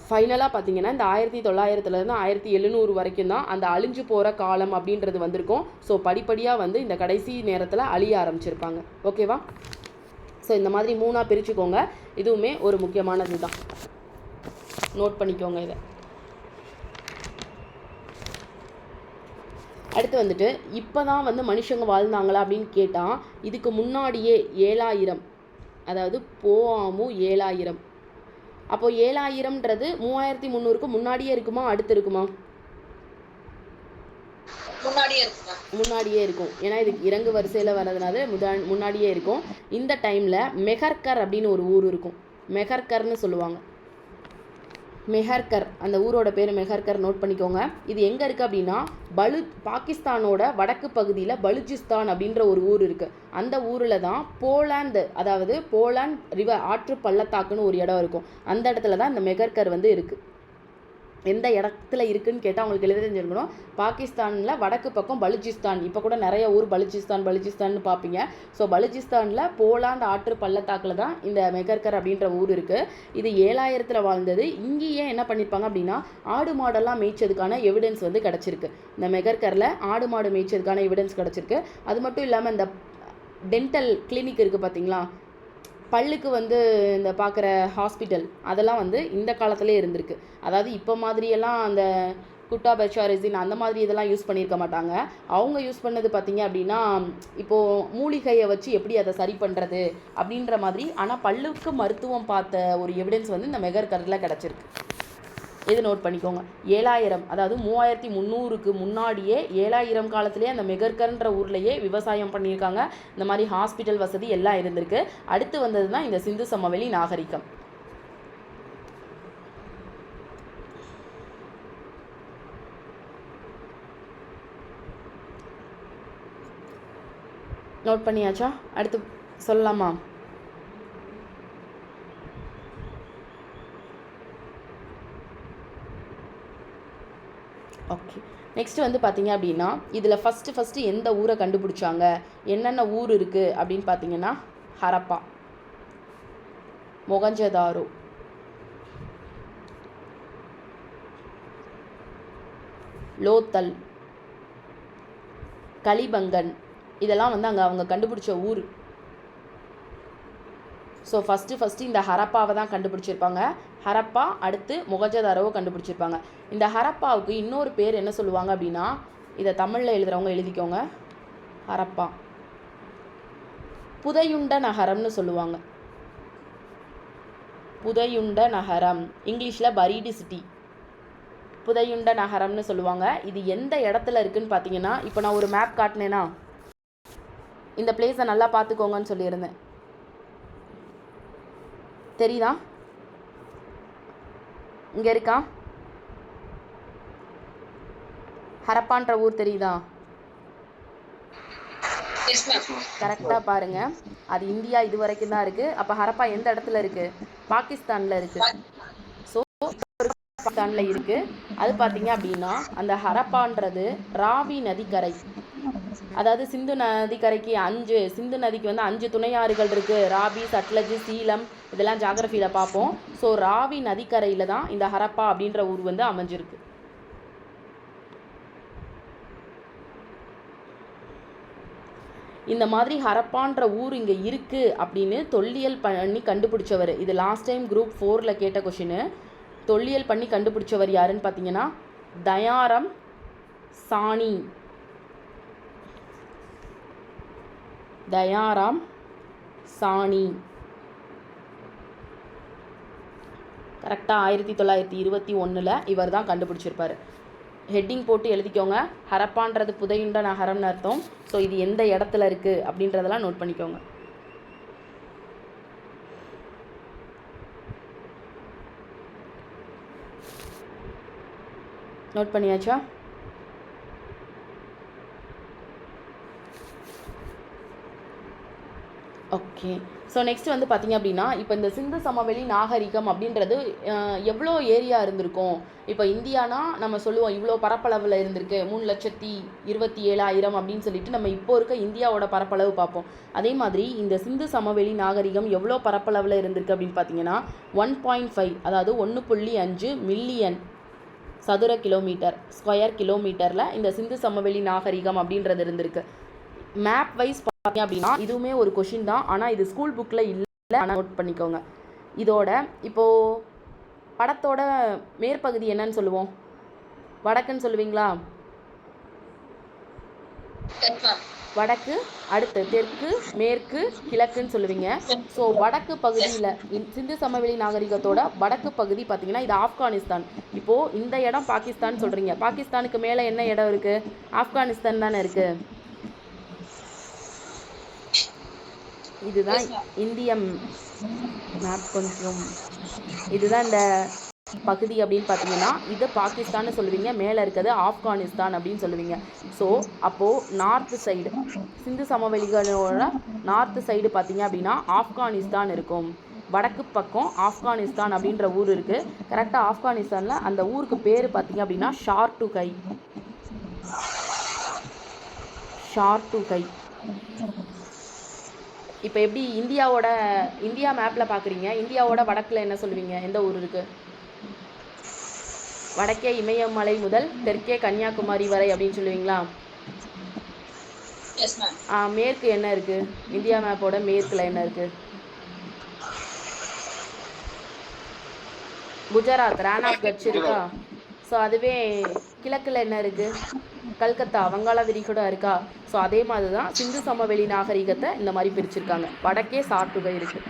ஃபைனலாக பார்த்தீங்கன்னா இந்த 1900லேருந்து 1700 வரைக்கும் தான் அந்த அழிஞ்சு போகிற காலம் அப்படின்றது வந்திருக்கும். ஸோ படிப்படியாக வந்து இந்த கடைசி நேரத்தில் அழிய ஆரம்பிச்சிருப்பாங்க. ஓகேவா? ஸோ இந்த மாதிரி 3ஆக பிரிச்சுக்கோங்க. இதுவுமே ஒரு முக்கியமானது தான், நோட் பண்ணிக்கோங்க இதை. அடுத்து வந்துட்டு இப்போ தான் வந்து மனுஷங்க வாழ்ந்தாங்களா அப்படின்னு கேட்டால் இதுக்கு முன்னாடியே 7000, அதாவது போஆமு 7000. அப்போ 7000ன்றது 3300க்கு முன்னாடியே இருக்குமா அடுத்து இருக்குமா? முன்னாடியே இருக்கும். ஏன்னா இதுக்கு இறங்கு வரிசையில் வர்றதுனால முன்னாடியே இருக்கும். இந்த டைமில் மெஹர்கர் அப்படின்னு ஒரு ஊர் இருக்கும். மெஹர்கர்னு சொல்லுவாங்க. மெஹர்கர், அந்த ஊரோட பேர் மெஹர்கர், நோட் பண்ணிக்கோங்க. இது எங்கே இருக்குது அப்படின்னா பாகிஸ்தானோட வடக்கு பகுதியில் பலுச்சிஸ்தான் அப்படின்ற ஒரு ஊர் இருக்குது. அந்த ஊரில் தான் போலாந்து, அதாவது போலாந்து ரிவர் ஆற்று பள்ளத்தாக்குன்னு ஒரு இடம் இருக்கும். அந்த இடத்துல தான் இந்த மெஹர்கர் வந்து இருக்குது. எந்த இடத்துல இருக்குதுன்னு கேட்டால் அவங்களுக்கு எழுத தெரிஞ்சிருக்கணும். பாகிஸ்தானில் வடக்கு பக்கம் பலுச்சிஸ்தான். இப்போ கூட நிறைய ஊர் பலுச்சிஸ்தான் பார்ப்பீங்க. ஸோ பலுச்சிஸ்தானில் போலாந்து ஆற்று பள்ளத்தாக்கில் தான் இந்த மெஹர்கர் அப்படின்ற ஊர் இருக்குது. இது 7000 வாழ்ந்தது. இங்கேயே என்ன பண்ணியிருப்பாங்க அப்படின்னா ஆடு மாடெல்லாம் மேய்ச்சதுக்கான எவிடன்ஸ் வந்து கிடச்சிருக்கு. இந்த மெஹர்கரில் ஆடு மாடு மேய்ச்சதுக்கான எவிடன்ஸ் கிடச்சிருக்கு. அது மட்டும் இல்லாமல் இந்த டென்டல் கிளினிக் இருக்குது பார்த்தீங்களா, பல்லுக்கு வந்து இந்த பார்க்குற ஹாஸ்பிட்டல், அதெல்லாம் வந்து இந்த காலத்திலே இருந்திருக்கு. அதாவது இப்போ மாதிரியெல்லாம் அந்த குட்டாபெச்சா ரெசின் அந்த மாதிரி இதெல்லாம் யூஸ் பண்ணியிருக்க மாட்டாங்க. அவங்க யூஸ் பண்ணது பார்த்திங்க அப்படின்னா இப்போது மூலிகையை வச்சு எப்படி அதை சரி பண்ணுறது அப்படின்ற மாதிரி. ஆனால் பல்லுக்கு மருத்துவம் பார்த்த ஒரு எவிடன்ஸ் வந்து இந்த மெகர்கரில் கிடச்சிருக்கு. இது நோட் பண்ணிக்கோங்க. 7000 அதாவது 3300க்கு முன்னாடியே 7000 காலத்திலே அந்த மெகர்கர்ன்ற ஊர்லேயே விவசாயம் பண்ணியிருக்காங்க. இந்த மாதிரி ஹாஸ்பிட்டல் வசதி எல்லாம் இருந்திருக்கு. அடுத்து வந்தது தான் இந்த சிந்து சமவெளி நாகரிகம். நோட் பண்ணியாச்சா? அடுத்து சொல்லலாமா? ஓகே, நெக்ஸ்ட் வந்து பார்த்தீங்க அப்படின்னா இதில் ஃபஸ்ட்டு எந்த ஊரை கண்டுபிடிச்சாங்க, என்னென்ன ஊர் இருக்குது அப்படின்னு பார்த்தீங்கன்னா ஹரப்பா, மொகஞ்சதாரோ, லோத்தல், கலிபங்கன், இதெல்லாம் வந்து அங்கே அவங்க கண்டுபிடிச்ச ஊர். ஸோ ஃபஸ்ட்டு இந்த ஹரப்பாவை தான் கண்டுபிடிச்சிருப்பாங்க. ஹரப்பா, அடுத்து மொகஞ்சதாரோவை கண்டுபிடிச்சிருப்பாங்க. இந்த ஹரப்பாவுக்கு இன்னொரு பேர் என்ன சொல்லுவாங்க அப்படின்னா, இதை தமிழில் எழுதுகிறவங்க எழுதிக்கோங்க, ஹரப்பா புதையுண்ட நகரம்னு சொல்லுவாங்க. புதையுண்ட நகரம், இங்கிலீஷில் பரீடு சிட்டி, புதையுண்ட நகரம்னு சொல்லுவாங்க. இது எந்த இடத்துல இருக்குதுன்னு பார்த்தீங்கன்னா, இப்போ நான் ஒரு மேப் காட்டினேன்னா இந்த பிளேஸை நல்லா பார்த்துக்கோங்கன்னு சொல்லியிருந்தேன். தெரியுதா? இங்கே இருக்கா ஹரப்பான்ற ஊர், தெரியுதா? கரெக்டாக பாருங்கள். அது இந்தியா இது வரைக்கும் தான் இருக்குது. அப்போ ஹரப்பா எந்த இடத்துல இருக்குது? பாகிஸ்தானில் இருக்குது. ஸோ பாகிஸ்தானில் இருக்குது. அது பார்த்தீங்க அப்படின்னா அந்த ஹரப்பான்றது ராவி நதிக்கரை, அதாவது சிந்து நதிக்கரைக்கு சிந்து நதிக்கு வந்து 5 துணையாறுகள் இருக்குது. ராபி, சட்லஜ், சீலம், இதெல்லாம் ஜாகிரஃபியில் பார்ப்போம். ஸோ ராவி நதிக்கரையில் தான் இந்த ஹரப்பா அப்படின்ற ஊர் வந்து அமைஞ்சிருக்கு. இந்த மாதிரி ஹரப்பான்ற ஊர் இங்கே இருக்குது அப்படின்னு தொல்லியல் பண்ணி கண்டுபிடிச்சவர். இது லாஸ்ட் டைம் குரூப் 4ல் கேட்ட கொஷின். தொல்லியல் பண்ணி கண்டுபிடிச்சவர் யாருன்னு பார்த்தீங்கன்னா தயாரம் சாணி. தயாராம் சாணி கரெக்டாக 1921 இவர் தான் கண்டுபிடிச்சிருப்பார். ஹெட்டிங் போட்டு எழுதிக்கோங்க. ஹரப்பான்றது புதையுண்ட நகரம்னு அர்த்தம். ஸோ இது எந்த இடத்துல இருக்குது அப்படின்றதெல்லாம் நோட் பண்ணிக்கோங்க. நோட் பண்ணியாச்சா? ஓகே, ஸோ நெக்ஸ்ட் வந்து பார்த்திங்க அப்படின்னா இப்போ இந்த சிந்து சமவெளி நாகரிகம் அப்படின்றது எவ்வளோ ஏரியா இருந்திருக்கும். இப்போ இந்தியானா நம்ம சொல்லுவோம் இவ்வளோ பரப்பளவில் இருந்திருக்கு, 3,27,000 அப்படின்னு சொல்லிட்டு நம்ம இப்போ இருக்க இந்தியாவோட பரப்பளவு பார்ப்போம். அதே மாதிரி இந்த சிந்து சமவெளி நாகரிகம் எவ்வளோ பரப்பளவில் இருந்திருக்கு அப்படின்னு பார்த்தீங்கன்னா 1.5 அதாவது 1.5 மில்லியன் சதுர கிலோமீட்டர், ஸ்கொயர் கிலோமீட்டரில் இந்த சிந்து சமவெளி நாகரிகம் அப்படின்றது இருந்திருக்கு. மேப் வைஸ் பார்த்தீங்க அப்படின்னா இதுவுமே ஒரு கொஷின் தான். ஆனால் இது ஸ்கூல் புக்கில் இல்லை, ஆனால் நோட் பண்ணிக்கோங்க. இதோட இப்போது படத்தோட மேற்பகுதி என்னன்னு சொல்லுவோம்? வடக்குன்னு சொல்லுவீங்களா? வடக்கு, அடுத்து தெற்கு, மேற்கு, கிழக்குன்னு சொல்லுவீங்க. ஸோ வடக்கு பகுதியில் சிந்து சமவெளி நாகரிகத்தோட வடக்கு பகுதி பார்த்தீங்கன்னா இது ஆப்கானிஸ்தான். இப்போது இந்த இடம் பாகிஸ்தான் சொல்கிறீங்க. பாகிஸ்தானுக்கு மேலே என்ன இடம் இருக்குது? ஆப்கானிஸ்தான் தானே இருக்குது. இதுதான் இந்திய மேப். கொஞ்சம் இதுதான் இந்த பகுதி அப்படின்னு பார்த்தீங்கன்னா இது பாகிஸ்தான்னு சொல்லுவீங்க, மேலே இருக்கிறது ஆப்கானிஸ்தான் அப்படின்னு சொல்லுவீங்க. ஸோ அப்போது நார்த்து சைடு சிந்து சமவெளிகளோட நார்த்து சைடு பார்த்தீங்க அப்படின்னா ஆப்கானிஸ்தான் இருக்கும். வடக்கு பக்கம் ஆப்கானிஸ்தான் அப்படின்ற ஊர் இருக்குது. கரெக்டாக ஆப்கானிஸ்தானில் அந்த ஊருக்கு பேர் பார்த்தீங்க அப்படின்னா ஷார்டுகை. ஷார்டுகை. இப்போ எப்படி இந்தியா மேப்பில் பார்க்குறீங்க, இந்தியாவோட வடக்கில் என்ன சொல்லுவீங்க? எந்த ஊர் இருக்குது? வடக்கே இமயமலை முதல் தெற்கே கன்னியாகுமரி வரை அப்படின்னு சொல்லுவீங்களா? மேற்கு என்ன இருக்குது? இந்தியா மேப்போட மேற்கில் என்ன இருக்குது? குஜராத், ரான் ஆஃப் கட்ச் இருக்கா? ஸோ அதுவே கிழக்கில் என்ன இருக்குது? கல்கத்தா, வங்காள விரிகுடா இருக்கா? ஸோ அதே மாதிரி தான் சிந்து சமவெளி நாகரிகத்தை இந்த மாதிரி பிரிச்சிருக்காங்க. வடக்கே சாட்டுகை இருக்குது.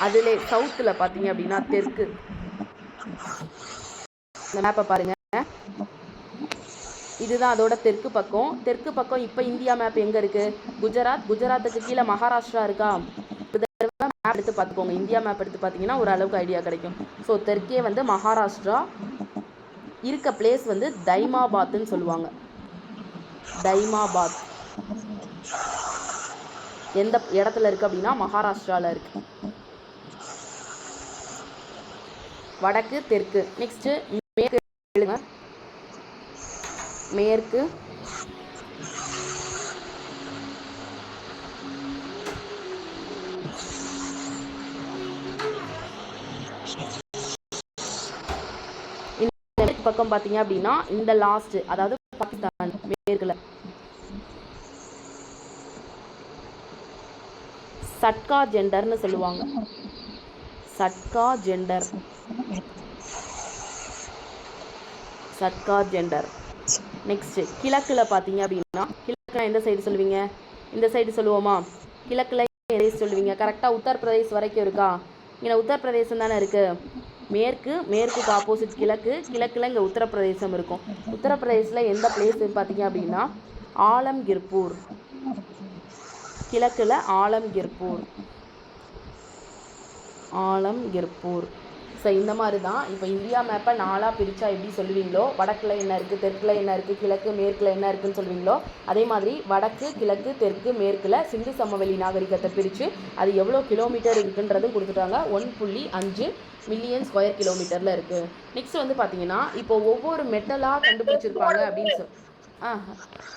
அதில் சவுத்தில் பார்த்தீங்க அப்படின்னா தெற்கு. இந்த மேப்பை பாருங்கள், இதுதான் அதோட தெற்கு பக்கம். தெற்கு பக்கம் இப்போ இந்தியா மேப் எங்கே இருக்குது? குஜராத். குஜராத்துக்கு கீழே மகாராஷ்டிரா இருக்கா? மேப் எடுத்து பார்த்துக்கோங்க, இந்தியா மேப் எடுத்து பார்த்தீங்கன்னா ஓரளவுக்கு ஐடியா கிடைக்கும். ஸோ தெற்கே வந்து மகாராஷ்டிரா இருக்க பிளேஸ் வந்து தைமாபாத்னு சொல்லுவாங்க. தைமாபாத் எந்த இடத்துல இருக்குது அப்படின்னா மகாராஷ்டிராவில் இருக்குது. வடக்கு, தெற்கு. நெக்ஸ்ட்டு மேற்கு. மேற்கு பக்கம் பார்த்தீங்க அப்படின்னா இந்த லாஸ்ட், அதாவது பாகிஸ்தான் மேற்குல சட்கா ஜெண்டர்னு சொல்லுவாங்க. சட்கா ஜெண்டர், சட்கா ஜெண்டர். நெக்ஸ்ட் கிழக்குல பார்த்தீங்க அப்படின்னா, கிழக்குல எந்த சைடு சொல்லுவீங்க? இந்த சைடு சொல்லுவோமா? கிழக்குல எந்த சொல்லுவீங்க? கரெக்டாக உத்தரப்பிரதேஷ் வரைக்கும் இருக்கா? இங்கே உத்தரப்பிரதேசம் தானே இருக்குது. மேற்கு, மேற்குக்கு ஆப்போசிட் கிழக்கு, கிழக்கில் இங்கே உத்தரப்பிரதேசம் இருக்கும். உத்தரப்பிரதேசில் எந்த பிளேஸ் பார்த்தீங்க அப்படின்னா ஆலம்கிர்பூர். கிழக்கில் ஆலம்கிர்பூர், ஆலம்கிர்பூர். ஸோ இந்த மாதிரி தான் இப்போ இந்தியா மேப்பை 4ஆக பிரித்தா எப்படி சொல்லுவீங்களோ, வடக்கில் என்ன இருக்குது, தெற்கில் என்ன இருக்குது, கிழக்கு மேற்கில் என்ன இருக்குதுன்னு சொல்லுவீங்களோ, அதே மாதிரி வடக்கு, கிழக்கு, தெற்கு, மேற்கில் சிந்து சமவெளி நாகரிகத்தை பிரித்து அது எவ்வளோ கிலோமீட்டர் இருக்குன்றதும் கொடுத்துட்டாங்க. 1.5 மில்லியன் ஸ்கொயர் கிலோமீட்டரில் இருக்குது. நெக்ஸ்ட் வந்து பார்த்தீங்கன்னா இப்போ ஒவ்வொரு மெட்டலாக கண்டுபிடிச்சிருப்பாங்க அப்படின்னு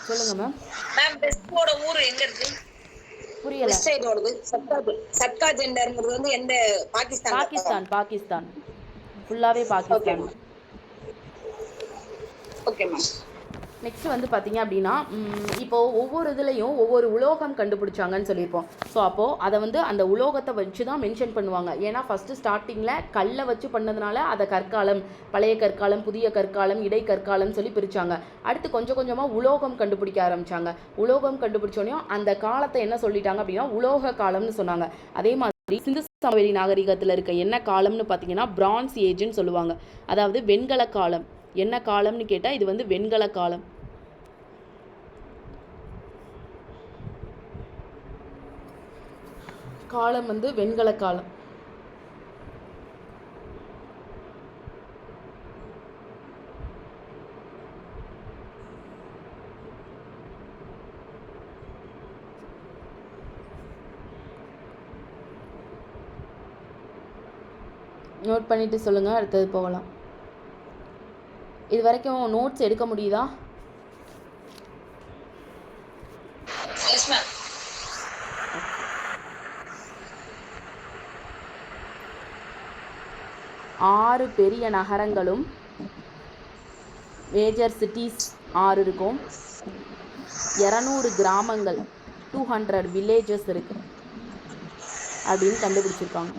சொல்லுங்கள் மேம். மேம் வெஸ்டோட ஊர் எங்க இருக்கு? புரியல. சட்கா ஜெண்டர்ங்கிறது வந்து எந்த? பாகிஸ்தான். பாகிஸ்தான், பாகிஸ்தான் ஃபுல்லாகவே பாகிஸ்தான். Okay ma'am. நெக்ஸ்ட் வந்து பார்த்தீங்க அப்படின்னா இப்போது ஒவ்வொரு இதுலேயும் ஒவ்வொரு உலோகம் கண்டுபிடிச்சாங்கன்னு சொல்லியிருப்போம். ஸோ அப்போது அதை வந்து அந்த உலோகத்தை வச்சு தான் மென்ஷன் பண்ணுவாங்க. ஏன்னா ஃபஸ்ட்டு ஸ்டார்டிங்கில் கல்லை வச்சு பண்ணதுனால அதை கற்காலம், பழைய கற்காலம், புதிய கற்காலம், இடைக்கற்காலம் சொல்லி பிரித்தாங்க. அடுத்து கொஞ்சம் கொஞ்சமாக உலோகம் கண்டுபிடிக்க ஆரம்பித்தாங்க. உலோகம் கண்டுபிடிச்சோனையும் அந்த காலத்தை என்ன சொல்லிட்டாங்க அப்படின்னா உலோக காலம்னு சொன்னாங்க. அதே மாதிரி சிந்து சமவெளி நாகரிகத்தில் இருக்க என்ன காலம்னு பார்த்தீங்கன்னா பிரான்ஸ் ஏஜ்னு சொல்லுவாங்க. அதாவது வெண்கல காலம். என்ன காலம்னு கேட்டால் இது வந்து வெண்கல காலம். காலம் வந்து வெண்கல காலம். நோட் பண்ணிட்டு சொல்லுங்கள், அடுத்தது போகலாம். இது வரைக்கும் நோட்ஸ் எடுக்க முடியுதா? Yes ma'am. 6 பெரிய நகரங்களும் மேஜர் சிட்டிஸ் 6 இருக்கும். 200 கிராமங்கள் 200 வில்லேஜஸ் இருக்கு அப்படின்னு கண்டுபிடிச்சிருக்காங்க.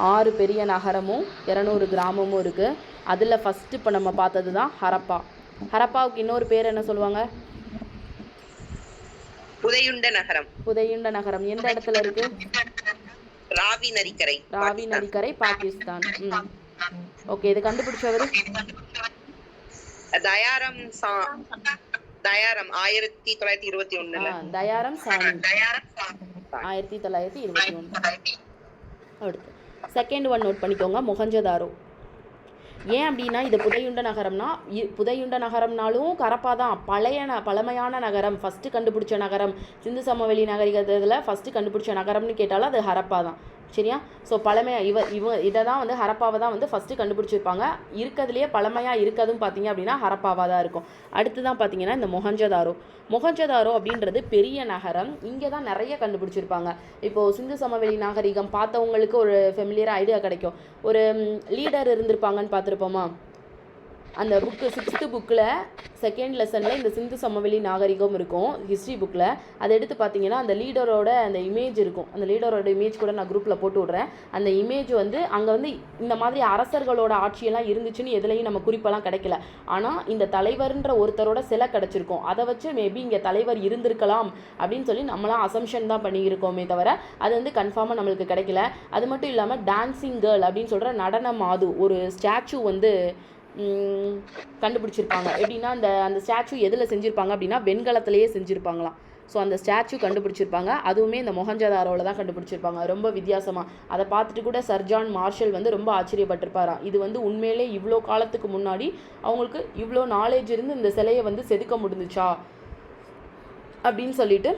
ஆறு பெரிய நகரமும் 200 கிராமமும் இருக்குது. அதில் ஃபஸ்ட்டு இப்போ நம்ம பார்த்தது தான் ஹரப்பா. ஹரப்பாவுக்கு இன்னொரு பேர் என்ன சொல்லுவாங்க? புதையுண்ட நகரம். புதையுண்ட நகரம் எந்த இடத்துல இருக்கு? ராவி நதிக்கரை. ராவி நதிக்கரை, பாகிஸ்தான். ஓகே, இது கண்டுபிடிச்சவர் தயாரம். தயாரம் 1921. தயாரம் சாணி 1921. அடுத்து செகண்ட் ஒன் நோட் பண்ணிக்கோங்க, மொஹஞ்சதாரோ. ஏன் அப்படின்னா இது புதையுண்ட நகரம்னா, புதையுண்ட நகரம்னாலும் ஹரப்பா தான் பழமையான நகரம், ஃபஸ்ட்டு கண்டுபிடிச்ச நகரம். சிந்து சமவெளி நாகரிகத்தில் ஃபஸ்ட்டு கண்டுபிடிச்ச நகரம்னு கேட்டாலும் அது ஹரப்பா தான். சரியா? ஸோ பழமையாக இதை தான் வந்து ஹரப்பாவை தான் வந்து ஃபஸ்ட்டு கண்டுபிடிச்சிருப்பாங்க. இருக்கிறதுலையே பழமையாக இருக்கிறதும் பார்த்தீங்க அப்படின்னா ஹரப்பாவாக தான் இருக்கும். அடுத்து தான் பார்த்தீங்கன்னா இந்த மொஹஞ்சதாரோ. மொஹஞ்சதாரோ அப்படின்றது பெரிய நகரம். இங்கே தான் நிறைய கண்டுபிடிச்சிருப்பாங்க. இப்போது சிந்து சமவெளி நாகரிகம் பார்த்தவங்களுக்கு ஒரு ஃபெமிலியராக ஐடியா கிடைக்கும். ஒரு லீடர் இருந்திருப்பாங்கன்னு பார்த்துருப்போமா? அந்த புக்கு 6th புக்கில் 2nd லெசனில் இந்த சிந்து சமவெளி நாகரிகம் இருக்கும் ஹிஸ்ட்ரி புக்கில். அதை எடுத்து பார்த்தீங்கன்னா அந்த லீடரோட அந்த இமேஜ் இருக்கும். அந்த லீடரோட இமேஜ் கூட நான் குரூப்பில் போட்டு விட்றேன். அந்த இமேஜ் வந்து அங்கே வந்து இந்த மாதிரி அரசர்களோட ஆட்சியெல்லாம் இருந்துச்சுன்னு எதுலையும் நம்ம குறிப்பெல்லாம் கிடைக்கல. ஆனால் இந்த தலைவர்ன்ற ஒருத்தரோட சிலை கிடச்சிருக்கும். அதை வச்சு மேபி இங்கே தலைவர் இருந்திருக்கலாம் அப்படின்னு சொல்லி நம்மளாம் அசம்ஷன் தான் பண்ணியிருக்கோமே தவிர அது வந்து கன்ஃபார்மாக நம்மளுக்கு கிடைக்கல. அது மட்டும் இல்லாமல் டான்சிங் கேர்ள் அப்படின்னு சொல்கிற நடன மாது ஒரு ஸ்டாச்சு வந்து கண்டுபிடிச்சிருப்பாங்க. எப்படின்னா அந்த ஸ்டாச்சு எதில் செஞ்சுருப்பாங்க அப்படின்னா வெண்கலத்திலேயே செஞ்சுருப்பாங்களாம். ஸோ அந்த ஸ்டாச்சு கண்டுபிடிச்சிருப்பாங்க. அதுவுமே இந்த மொஹஞ்சதாரோவில் தான் கண்டுபிடிச்சிருப்பாங்க. ரொம்ப வித்தியாசமாக அதை பார்த்துட்டு கூட சர் ஜான் மார்ஷல் வந்து ரொம்ப ஆச்சரியப்பட்டிருப்பாராம். இது வந்து உண்மையிலே இவ்வளோ காலத்துக்கு முன்னாடி அவங்களுக்கு இவ்வளோ நாலேஜ் இருந்து இந்த சிலையை வந்து செதுக்க முடிஞ்சுச்சா அப்படின்னு சொல்லிட்டு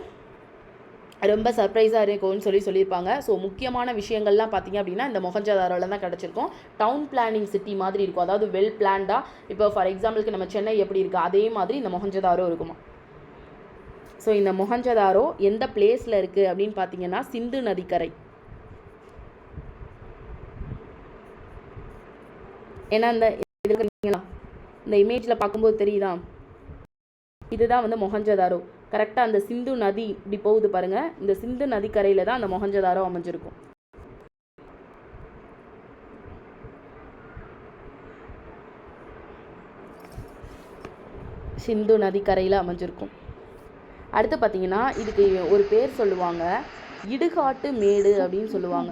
ரொம்ப சர்ப்ரைஸாக இருக்கும்னு சொல்லியிருப்பாங்க. ஸோ முக்கியமான விஷயங்கள்லாம் பார்த்திங்க அப்படின்னா இந்த மொஹஞ்சதாரோவில் தான் கிடச்சிருக்கும். டவுன் பிளானிங் சிட்டி மாதிரி இருக்கும். அதாவது வெல் பிளான்டாக இப்போ ஃபார் எக்ஸாம்பிளுக்கு நம்ம சென்னை எப்படி இருக்குது அதே மாதிரி இந்த மொஹஞ்சதாரோ இருக்குமா. ஸோ இந்த மொஹஞ்சதாரோ எந்த பிளேஸில் இருக்குது அப்படின்னு பார்த்தீங்கன்னா சிந்து நதிக்கரை. ஏன்னா இந்த இமேஜில் பார்க்கும்போது தெரியுதா, இதுதான் வந்து மொஹஞ்சதாரோ. கரெக்டாக அந்த சிந்து நதி இப்படி போகுது பாருங்கள். இந்த சிந்து நதிக்கரையில் தான் அந்த மொஹஞ்சதாரோ அமைஞ்சிருக்கும். சிந்து நதிக்கரையில் அமைஞ்சிருக்கும். அடுத்து பார்த்தீங்கன்னா இதுக்கு ஒரு பேர் சொல்லுவாங்க, இடுகாட்டு மேடு அப்படின்னு சொல்லுவாங்க.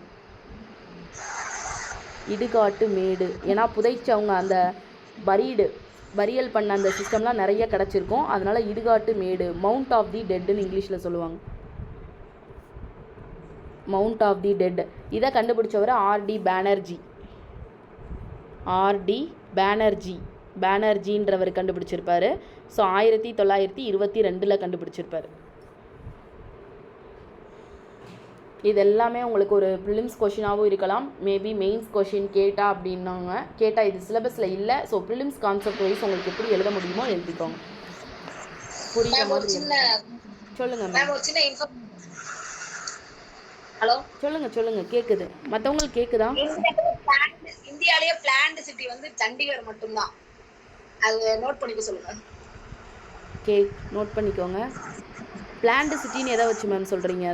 இடுகாட்டு மேடு ஏன்னா புதைச்சவங்க அந்த பரியல் பண்ண அந்த சிஸ்டம்லாம் நிறைய கிடச்சிருக்கும். அதனால் இடுகாட்டு மேடு, மவுண்ட் ஆஃப் தி டெட்டுன்னு இங்கிலீஷில் சொல்லுவாங்க. மவுண்ட் ஆஃப் தி டெட் இதை கண்டுபிடிச்சவர் ஆர்டி பேனர்ஜின்றவர் கண்டுபிடிச்சிருப்பார். ஸோ 1922 கண்டுபிடிச்சிருப்பார். இது எல்லாமே உங்களுக்கு ஒரு ப்ரிலிம்ஸ் கொஷினாகவும் இருக்கலாம், மேபி மெயின்ஸ் கொஷின் கேட்டால் இது சிலபஸில் இல்லை. ஸோ ப்ரிலிம்ஸ் கான்செப்ட் வைஸ் உங்களுக்கு எப்படி எழுத முடியுமோ எழுதிக்கோங்க. புரியுற மாதிரி சொல்லுங்க மேம். ஹலோ சொல்லுங்க கேக்குது. மற்றவங்களுக்கு கேக்குதா? இந்தியாலயே பிளான்ட் சிட்டி வந்து சண்டிகர் மட்டும்தான். அது நோட் பண்ணிக்க சொல்லுங்க. நோட் பண்ணிக்கோங்க. பிளான்ட் சிட்டின்னு எதை வச்சு மேம் சொல்றீங்க?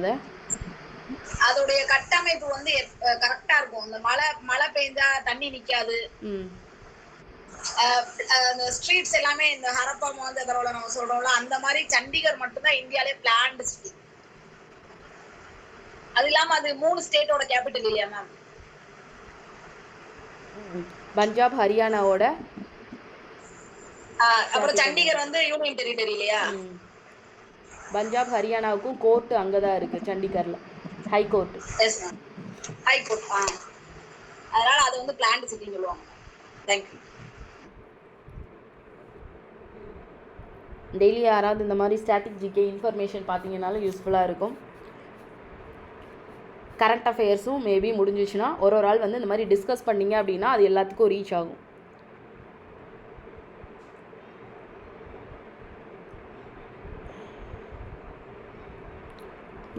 அதோடைய கட்டமைப்பு வந்து கரெக்டா இருக்கும். இந்த மழை பெய்ஞ்சா தண்ணி நிக்காது. அந்த ஸ்ட்ரீட்ஸ் எல்லாமே இந்த ஹரப்பா மொஹஞ்சதாரோல நம்ம சொல்றோம்ல அந்த மாதிரி சண்டிகர் மட்டும்தான் இந்தியாலே பிளான்ட் சிட்டி. அது இல்லாம அது 3 ஸ்டேட்டோட கேபிட்டல் இல்லையா மேம்? பஞ்சாப் ஹரியானாவோட. அப்புறம் சண்டிகர் வந்து யூனியன் டெரிட்டரி இல்லையா? பஞ்சாப் ஹரியானாவுக்கும் கோர்ட் அங்கதான் இருக்கு சண்டிகர்ல, high court. Yes ma'am, high court. அதனால அது வந்து பிளான்ட் சிட்டின்னு சொல்லுவாங்க. Thank you. டெய்லி யாராவது இந்த மாதிரி ஸ்டாட்டிக் ஜிகே இன்ஃபர்மேஷன் பார்த்தீங்கன்னாலும் யூஸ்ஃபுல்லாக இருக்கும். கரண்ட் அஃபேர்ஸும் மேபி முடிஞ்சிச்சுன்னா ஒரு ஆள் வந்து இந்த மாதிரி டிஸ்கஸ் பண்ணிங்க அப்படின்னா அது எல்லாத்துக்கும் ரீச் ஆகும்.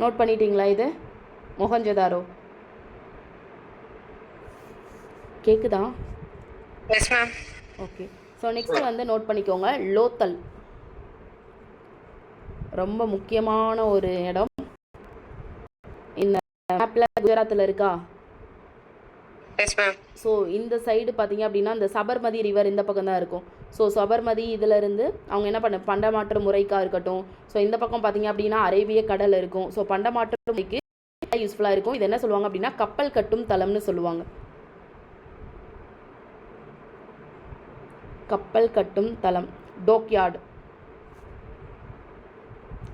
நோட் பண்ணிட்டீங்களா? இது மொஹஞ்சதாரோ கேக்குதா? S ma'am. Okay. So next வந்து நோட் பண்ணிக்கோங்க, லோத்தல். ரொம்ப முக்கியமான ஒரு இடம். இந்த மேப்பில் குஜராத்தில் இருக்கா? Yes ma'am. ஸோ இந்த சைடு பார்த்தீங்க அப்படின்னா இந்த சபர்மதி ரிவர் இந்த பக்கம் தான் இருக்கும். ஸோ சபர்மதி இதிலேருந்து அவங்க என்ன பண்டமாற்று முறைக்காக இருக்கட்டும். ஸோ இந்த பக்கம் பார்த்தீங்க அப்படின்னா அரேபிய கடல் இருக்கும். ஸோ பண்டமாற்று முறைக்கு யூஸ்ஃபுல்லாக இருக்கும். இது என்ன சொல்லுவாங்க அப்படின்னா கப்பல் கட்டும் தளம்னு சொல்லுவாங்க. கப்பல் கட்டும் தளம், டோக்யார்டு.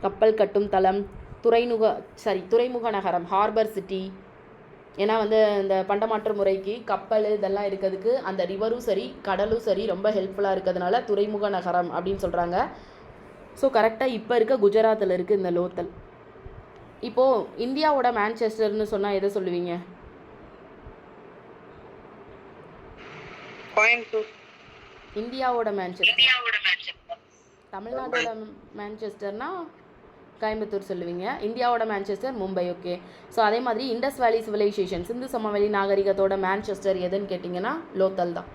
கப்பல் கட்டும் தளம், துறைமுக நகரம், ஹார்பர் சிட்டி. ஏன்னா வந்து இந்த பண்டமாற்று முறைக்கு கப்பல் இதெல்லாம் இருக்கிறதுக்கு அந்த ரிவரும் சரி கடலும் சரி ரொம்ப ஹெல்ப்ஃபுல்லாக இருக்கிறதுனால துறைமுக நகரம் அப்படின்னு சொல்கிறாங்க. ஸோ கரெக்டாக இப்போ இருக்க குஜராத்தில் இருக்குது இந்த லோத்தல். இப்போது இந்தியாவோட மான்செஸ்டர்னு சொன்னால் எதை சொல்லுவீங்க? கோயம்புத்தூர். இந்தியாவோட மான்செஸ்டர். தமிழ்நாட்டோட மான்செஸ்டர்னா கோயம்புத்தூர் சொல்லுவீங்க. இந்தியாவோட மான்செஸ்டர் மும்பை. ஓகே. ஸோ அதே மாதிரி இண்டஸ் வேலி சிவிலைசேஷன், சிந்து சமவெளி நாகரிகத்தோட மான்செஸ்டர் எதுன்னு கேட்டிங்கன்னா லோத்தல் தான்.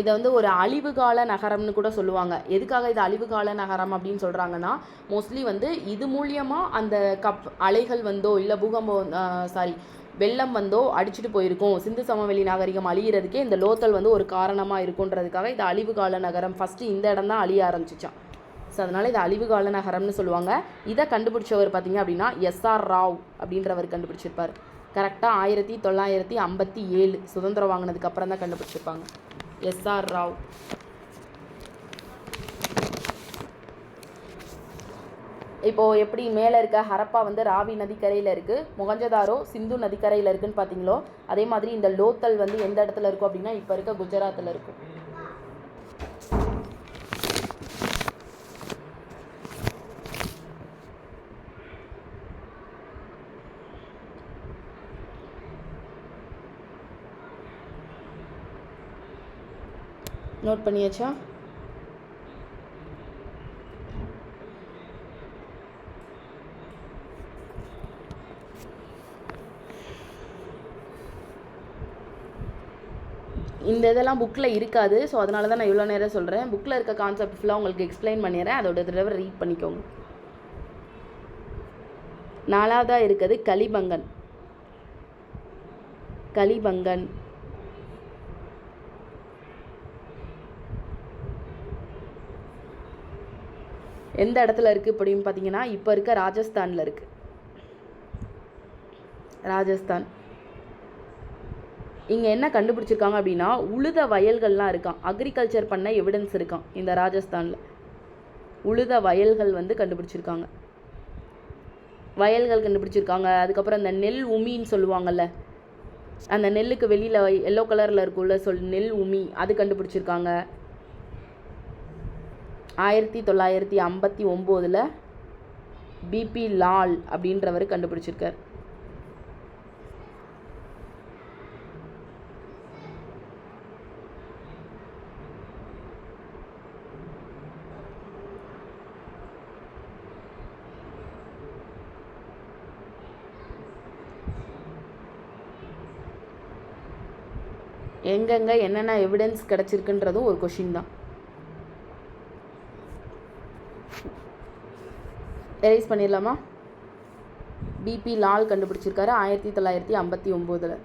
இதை வந்து ஒரு அழிவுகால நகரம்னு கூட சொல்லுவாங்க. எதுக்காக இது அழிவுகால நகரம் அப்படின்னு சொல்கிறாங்கன்னா, மோஸ்ட்லி வந்து இது மூலியமாக அந்த அலைகள் வந்தோ இல்லை வெள்ளம் வந்தோ அடிச்சுட்டு போயிருக்கும். சிந்து சமவெளி நாகரிகம் அழியிறதுக்கே இந்த லோத்தல் வந்து ஒரு காரணமாக இருக்குன்றதுக்காக இது அழிவுகால நகரம். ஃபஸ்ட்டு இந்த இடம் தான் அழிய ஆரம்பிச்சிச்சான். ஸோ அதனால் இது அழிவுகால நகரம்னு சொல்லுவாங்க. இதை கண்டுபிடிச்சவர் பார்த்திங்க அப்படின்னா எஸ்ஆர் ராவ் அப்படின்றவர் கண்டுபிடிச்சிருப்பார். கரெக்டாக 1957 சுதந்திரம் வாங்கினதுக்கு அப்புறம் தான் கண்டுபிடிச்சிருப்பாங்க. எஸ்ஆர் ராவ். இப்போது எப்படி மேலே இருக்க ஹரப்பா வந்து ராவி நதிக்கரையில் இருக்குது, மொஹஞ்சதாரோ சிந்து நதிக்கரையில் இருக்குதுன்னு பார்த்தீங்களோ, அதே மாதிரி இந்த லோத்தல் வந்து எந்த இடத்துல இருக்கும் அப்படின்னா இப்போ இருக்க குஜராத்தில் இருக்கும். நோட் பண்ணியாச்சா? இந்த இதெல்லாம் புக்கில் இருக்காது. ஸோ அதனால தான் நான் இவ்வளோ நேரம் சொல்கிறேன். புக்கில் இருக்க கான்செப்ட் ஃபுல்லாக உங்களுக்கு எக்ஸ்பிளைன் பண்ணிடுறேன். அதோட தடவை ரீட் பண்ணிக்கோங்க. 4ஆவதாக இருக்குது கலிபங்கன். கலிபங்கன் எந்த இடத்துல இருக்குது அப்படின்னு பார்த்தீங்கன்னா இப்போ இருக்க ராஜஸ்தானில் இருக்குது. ராஜஸ்தான். இங்கே என்ன கண்டுபிடிச்சிருக்காங்க அப்படின்னா உழுத வயல்கள்லாம் இருக்கான். அக்ரிகல்ச்சர் பண்ண எவிடன்ஸ் இருக்கான் இந்த ராஜஸ்தானில். உழுத வயல்கள் வந்து கண்டுபிடிச்சிருக்காங்க. வயல்கள் கண்டுபிடிச்சிருக்காங்க. அதுக்கப்புறம் இந்த நெல் உமின்னு சொல்லுவாங்கள்ல, அந்த நெல்லுக்கு வெளியில் எல்லோ கலரில் இருக்குள்ள நெல் உமி, அது கண்டுபிடிச்சிருக்காங்க. 1959 பிபி லால் அப்படின்றவர் கண்டுபிடிச்சிருக்கார். எங்கெங்கே என்னென்ன எவிடன்ஸ் கிடச்சிருக்குன்றதும் ஒரு கொஷின் தான். எரேஸ் பண்ணிடலாமா? பிபி லால் கண்டுபிடிச்சிருக்காரு 1959.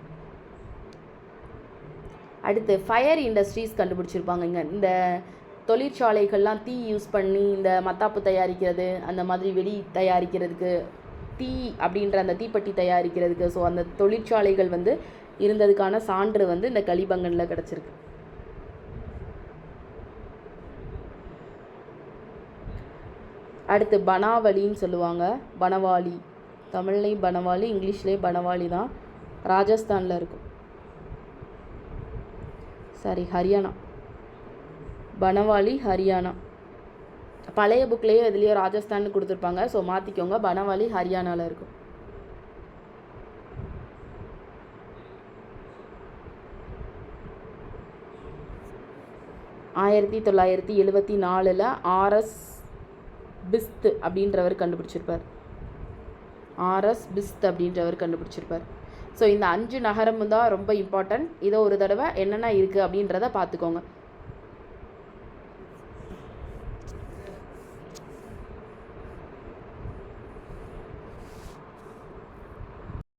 அடுத்து ஃபயர் இண்டஸ்ட்ரீஸ் கண்டுபிடிச்சிருப்பாங்க. இங்கே இந்த தொழிற்சாலைகள்லாம் தீ யூஸ் பண்ணி இந்த மத்தாப்பு தயாரிக்கிறது, அந்த மாதிரி வெடி தயாரிக்கிறதுக்கு, தீ அப்படின்ற அந்த தீப்பெட்டி தயாரிக்கிறதுக்கு, ஸோ அந்த தொழிற்சாலைகள் வந்து இருந்ததுக்கான சான்று வந்து இந்த கலிபங்கனில் கிடச்சிருக்கு. அடுத்து பனாவலின்னு சொல்லுவாங்க. பனவாலி, தமிழ்லேயும் பனவாலி, இங்கிலீஷ்லேயும் பனவாலி தான். ராஜஸ்தானில் இருக்கும். ஹரியானா. பனவாலி ஹரியானா. பழைய புக்லேயே இதுலேயோ ராஜஸ்தான் கொடுத்துருப்பாங்க. ஸோ மாற்றிக்கோங்க. பனவாலி ஹரியானாவில் இருக்கும். ஆயிரத்தி 1974 ஆர்எஸ் பிஸ்த் அப்படின்றவர் கண்டுபிடிச்சிருப்பார். ஆர்எஸ் பிஸ்த் அப்படின்றவர் கண்டுபிடிச்சிருப்பார். ஸோ இந்த 5 நகரமும் தான் ரொம்ப இம்பார்ட்டன்ட். இதை ஒரு தடவை என்னென்ன இருக்குது அப்படின்றத பார்த்துக்கோங்க.